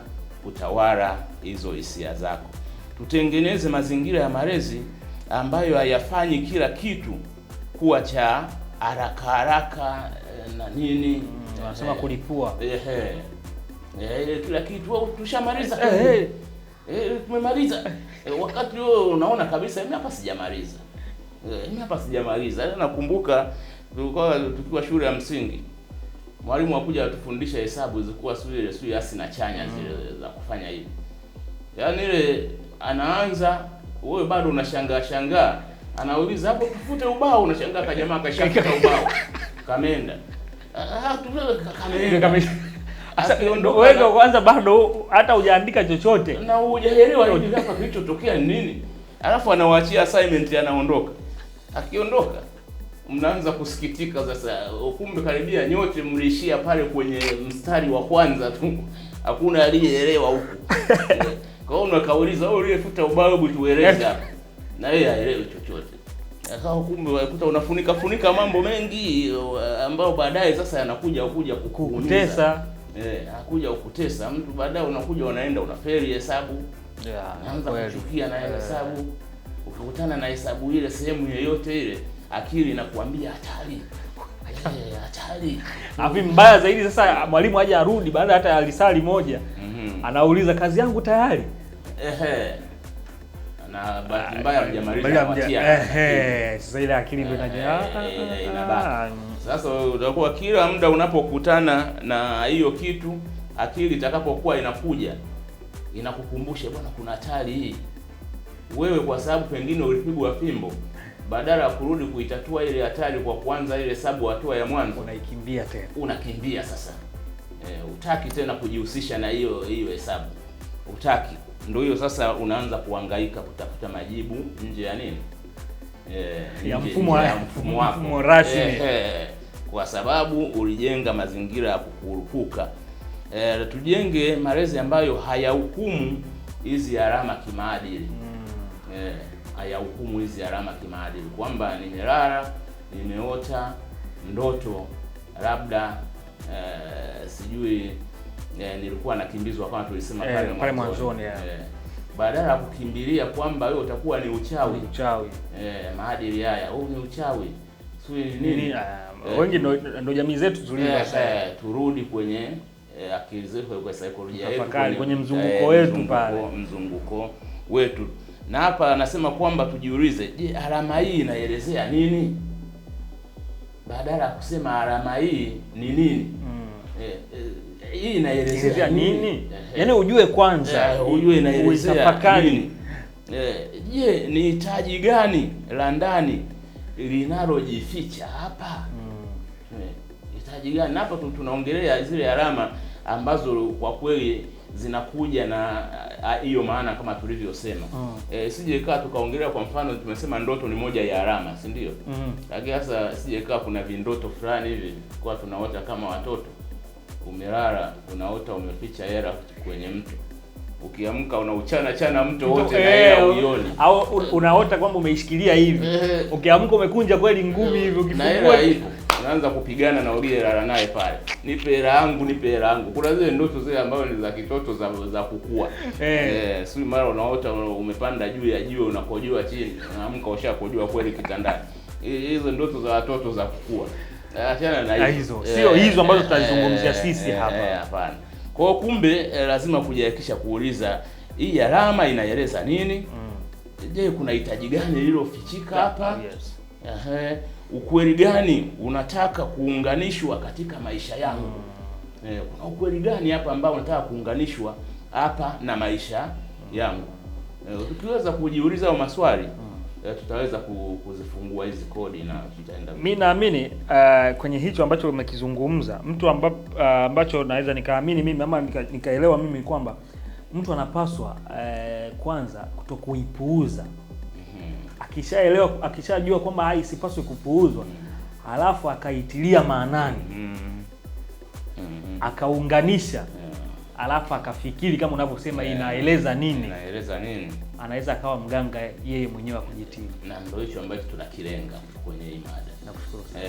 kutawala hizo hisia zako. Tutengeneze mazingira ya malezi ambayo hayafanyi kila kitu kuwa cha haraka na nini, wanasema kulipua. Kila kitu tushamaliza. Tumemaliza. Wakati wewe unaona kabisa mimi hapa sijamaliza. Nakumbuka tukiwa shule ya msingi, mwalimu akuja atufundisha hesabu, zilikuwa sio asi na chanya zile za kufanya hivi. Yaani ile anaanza, wewe bado unashangaa, anauliza hapo tufute ubao, unashangaa kwa jamaa kashafuta ubao. Kamenda. Sasa wewe kwanza bado hata hujaandika chochote na hujaelewa hivi hapa kilichotokea ni nini. Alafu anawaachia assignment, anaondoka. Akiondoka mnaanza kusikitika sasa, kumbe karibia nyote mliishia pale kwenye mstari wa kwanza tu. Hakuna aliyeelewa huko. Kwa hiyo unakauliza wewe uliyefuta ubao, hebu tueleze hapa. Na yeye haelewi chochote. Akao kumbe wakuta unafunika mambo mengi ambayo baadaye sasa yanakuja kukutesa. Anakuja kukutesa mtu, baadaye unakuja unaenda unafeli hesabu. Anaanza kuchukia na hesabu. Ukikutana na hesabu ile sehemu yoyote ile, akili inakuambia hatari. Hatari. Hapo mbaya zaidi sasa mwalimu aje arudi baada hata ya lisali moja. Anauliza kazi yangu tayari. na bahati mbaya mjamaliza kutia. Sasa ile akili ndio inabaki. Sasa utakuwa kila muda unapokutana na hiyo kitu, akili itakapokuwa inakuja inakukumbusha bwana, kuna hatari hii. Wewe kwa sababu pengine ulipigwa fimbo, badala ya kurudi kuitatua ile hatari kwa kuanza ile sabu hatua ya mwanzo, unaikimbia tena. Unakimbia sasa. Utaki tena kujihusisha na hiyo hesabu. Utaki. Ndio hiyo sasa unaanza kuhangaika kutafuta majibu nje ya nini? Ya mfumo wako. Mfumo rasmi. Kwa sababu ulijenga mazingira ya kukurupuka. Tujenge malezi ambayo hayahukumu hizi alama kimaadili. Hayahukumu hizi alama kimaadili kwamba nimelala, nimeota ndoto labda sijui nilikuwa nakimbizwa kama tulisema pale mwanzoni. Badala ya kukimbilia kwamba wewe utakuwa ni uchawi. Maadili haya, ni uchawi. Sio nini? Wengi ndio jamii zetu tulivyo sasa. Turudi kwenye akili zetu kwa saikolojia yetu, kwenye mzunguko wetu pale. Mzunguko wetu. Na hapa anasema kwamba tujiulize, je, alama hii inaelezea nini? Badala ya kusema alama hii ni nini? Hii inaelezea nini? Yaani ujue kwanza, ujue inaelezea nini? Je, ni hitaji gani la ndani linalojificha hapa? Hitaji gani? Hapo tunaongelea zile alama ambazo kwa kweli zinakuja na hiyo maana kama tulivyosema. Sije kaa tukaongelea kwa mfano tumesema ndoto ni moja ya alama, si ndio? Lakini sasa sije kaa kuna vindoto fulani hivi kwa tunaota kama watoto. Umelala unaota umeficha hela kwenye mto. Ukiamka unauchana mto wote na hela uioni. Au unaota kwamba umeishikilia hivi. Ukiamka umekunja kweli ngumi hivi ukifungua hivi. Unaanza kupigana na ulie lala naye pale. Nipe hela yangu. Kuna zile ndoto zile ambazo ni za kitoto za kukua. Si mara unaota umepanda juu ya jiwe unakojoa chini. Unaamka ushakojoa kweli kitandani. Hizo ndoto za watoto za kukua. Achana na hizo. Sio hizo ambazo tutazungumzia sisi hapa. Hapana. Kwa kumbe lazima kujihakikisha kuuliza hii alama inaeleza nini? Je, kuna hitaji gani lililofichika hapa? Ukweli gani unataka kuunganishwa katika maisha yangu? Kuna ukweli gani hapa ambao unataka kuunganishwa hapa na maisha yangu? Tukiweza kujiuliza hayo maswali, tutaweza kuzifungua hizi kodi na tutaenda. Mimi naamini kwenye hicho ambacho umekizungumza, mtu ambacho naweza nikaamini mimi ama nikaelewa mimi kwamba mtu anapaswa kwanza kutokuipuuza. Akishajua kwamba haisipaswi kupuuzwa, halafu akaitilia maanani. Akaunganisha. Alafu akafikiri kama unavyosema inaeleza nini? Anaweza akawa mganga yeye mwenyewe kujitibu. Na ndio hicho ambacho tunakilenga kwenye hii mada. Nakushukuru sana.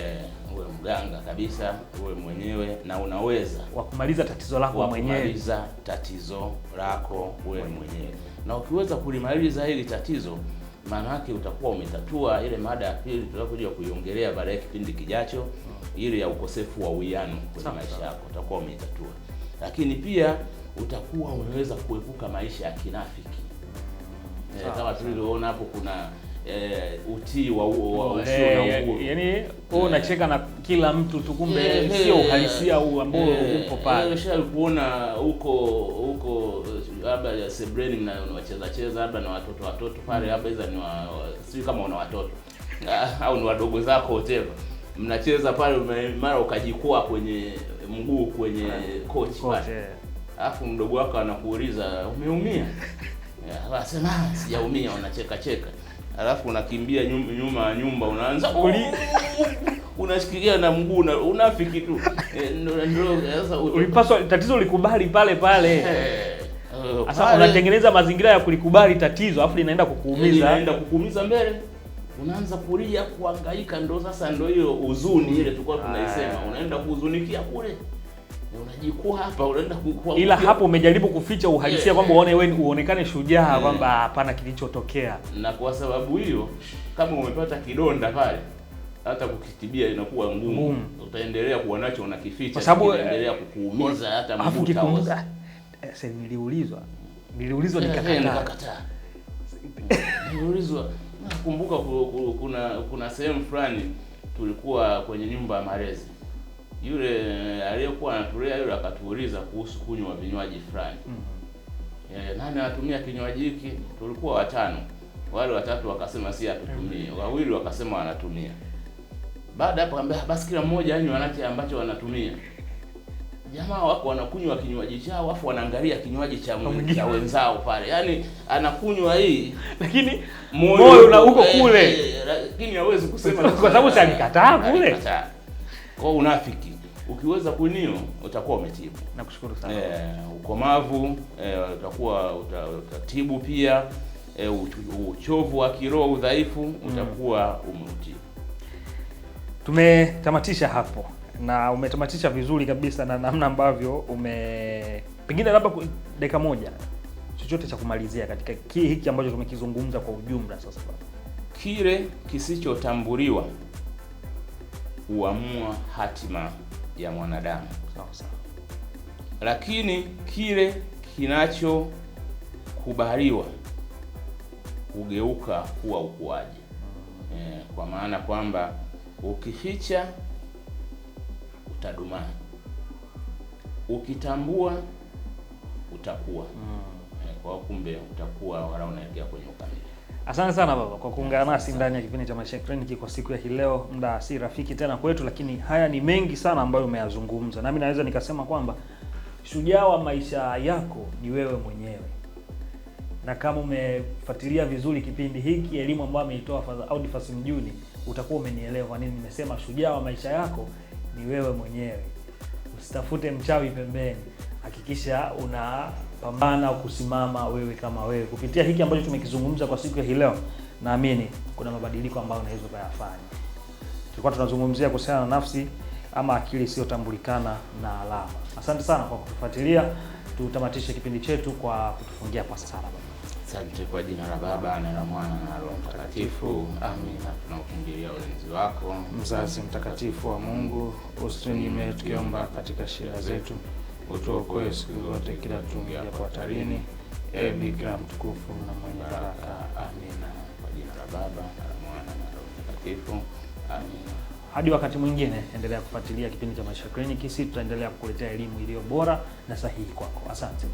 Uwe mganga kabisa, uwe mwenyewe na unaweza kumaliza tatizo lako mwenyewe. Kumaliza tatizo lako wewe mwenyewe. Na ukiweza kulimaliza hili tatizo, maana yake utakuwa umetatua ile mada ya pili tutakuja kuiongelea baadaye kipindi kijacho, ile ya ukosefu wa uwiano kwenye maisha yako utakuwa umetatua. Lakini pia utakuwa unaweza kuepuka maisha ya kinafiki. Kama tulivyoona hapo kuna utii wa usio na uhuru. Yaani wewe unacheka na kila mtu tu, kumbe sio uhalisia huu ambao upo pale. Ushakuona huko labda ya sebreni na unacheza labda na watoto pale, labda hizo ni si kama una watoto au ni wadogo zako whatever. Mnacheza pale mara ukajikwaa kwenye mguu kwenye kochi pale. Alafu mdogo wako anakuuliza umeumia? Anasema sijaumia, unacheka. Alafu unakimbia nyuma ya nyumba unaanza unashikilia na mguu unafiki tu. Ndio sasa ulipaswa tatizo likubali pale. Sasa unatengeneza mazingira ya kulikubali tatizo afu linaenda kukuumiza mbele. Unaanza kulia kuhangaika, ndio sasa ndio hiyo huzuni ile tulikuwa tunaisema. Unaenda kuhuzunikia kule. Unajikua hapa unaenda kukua. Ila hapo umejaribu kuficha uhalisia kwamba uonekane shujaa kwamba hapana kilichotokea. Na kwa sababu hiyo kama umepata kidonda pale hata kukitibia inakuwa ngumu. Utaendelea kuwa nacho unakificha, kwa sababu itaendelea kukuumiza hata mtu utaoza. Niliulizwa nikakataa. Niliulizwa, nakumbuka kuna sehemu fulani tulikuwa kwenye nyumba ya malezi. Yule aliyekuwa anatulea yule akatuuliza kuhusu kunywa vinywaji fulani. Nani anatumia kinywaji hiki? Tulikuwa 5. Wale 3 wakasema si atutumie. 2 wakasema wanatumia. Baada hapo akamwambia basi kila mmoja anywe anacho ambacho wanatumia. Jamaa wako wanakunywa kinywaji chao afu wanaangalia kinywaji cha wenzao pale. Yaani anakunywa hii lakini moyo na uko kule. Lakini hawezi kusema kwa sababu alikataa kule. Kwa unafiki. Ukiweza kunio utakuwa umetibu. Nakushukuru sana. Ukomavu utakuwa utatibu pia. Uchovu wa kiroho, udhaifu utakuwa umeutibu. Tumetamatisha hapo na umetamatisha vizuri kabisa na namna ambavyo pengine labda dakika moja chochote cha kumalizia katika hiki ambacho tumekizungumza kwa ujumla sasa. Kile kisichotambuliwa huamua hatima ya mwanadamu. Sawa sawa. Lakini kile kinachokubaliwa hugeuka kuwa ukuaji. Kwa maana kwamba ukificha utadumaa. Ukitambua utakuwa. Kwa kumbe utakuwa wala unaelekea kwenye ukamilifu. Asante sana baba kwa kuungana nasi ndani ya kipindi cha Maisha Kliniki kwa siku ya hii leo. Muda si rafiki tena kwetu, lakini haya ni mengi sana ambayo umeyazungumza. Nami naweza nikasema kwamba shujaa wa maisha yako ni wewe mwenyewe. Na kama umefuatilia vizuri kipindi hiki, elimu ambayo ameitoa Father Audifas Mjuni, utakuwa umenielewa nini nimesema shujaa wa maisha yako ni wewe mwenyewe. Usitafute mchawi pembeni. Hakikisha unapambana kusimama wewe kama wewe. Kupitia hiki ambacho tumekizungumza kwa siku ya hii leo, naamini kuna mabadiliko ambayo unaweza kuyafanya. Tulikuwa tunazungumzia kuhusiana na nafsi ama akili isiyotambulikana na alama. Asante sana kwa kutufuatilia. Tutamatishe kipindi chetu kwa kutufungia kwa sala. Asante kwa jina la Baba na la Mwana na Roho Mtakatifu. Amina. Tunakimbilia ulinzi wako, mzazi mtakatifu wa Mungu, usitunyime tukiomba katika shida zetu. Utuokoe siku zote kila tuingiapo hatarini. Ee Bikira mtukufu na mwenye baraka. Amina. Kwa jina la Baba na la Mwana na Roho Mtakatifu. Amina. Hadi wakati mwingine, endelea kufuatilia kipindi cha Maisha Kliniki. Sisi tutaendelea kukuletea elimu iliyo bora na sahihi kwako. Asante.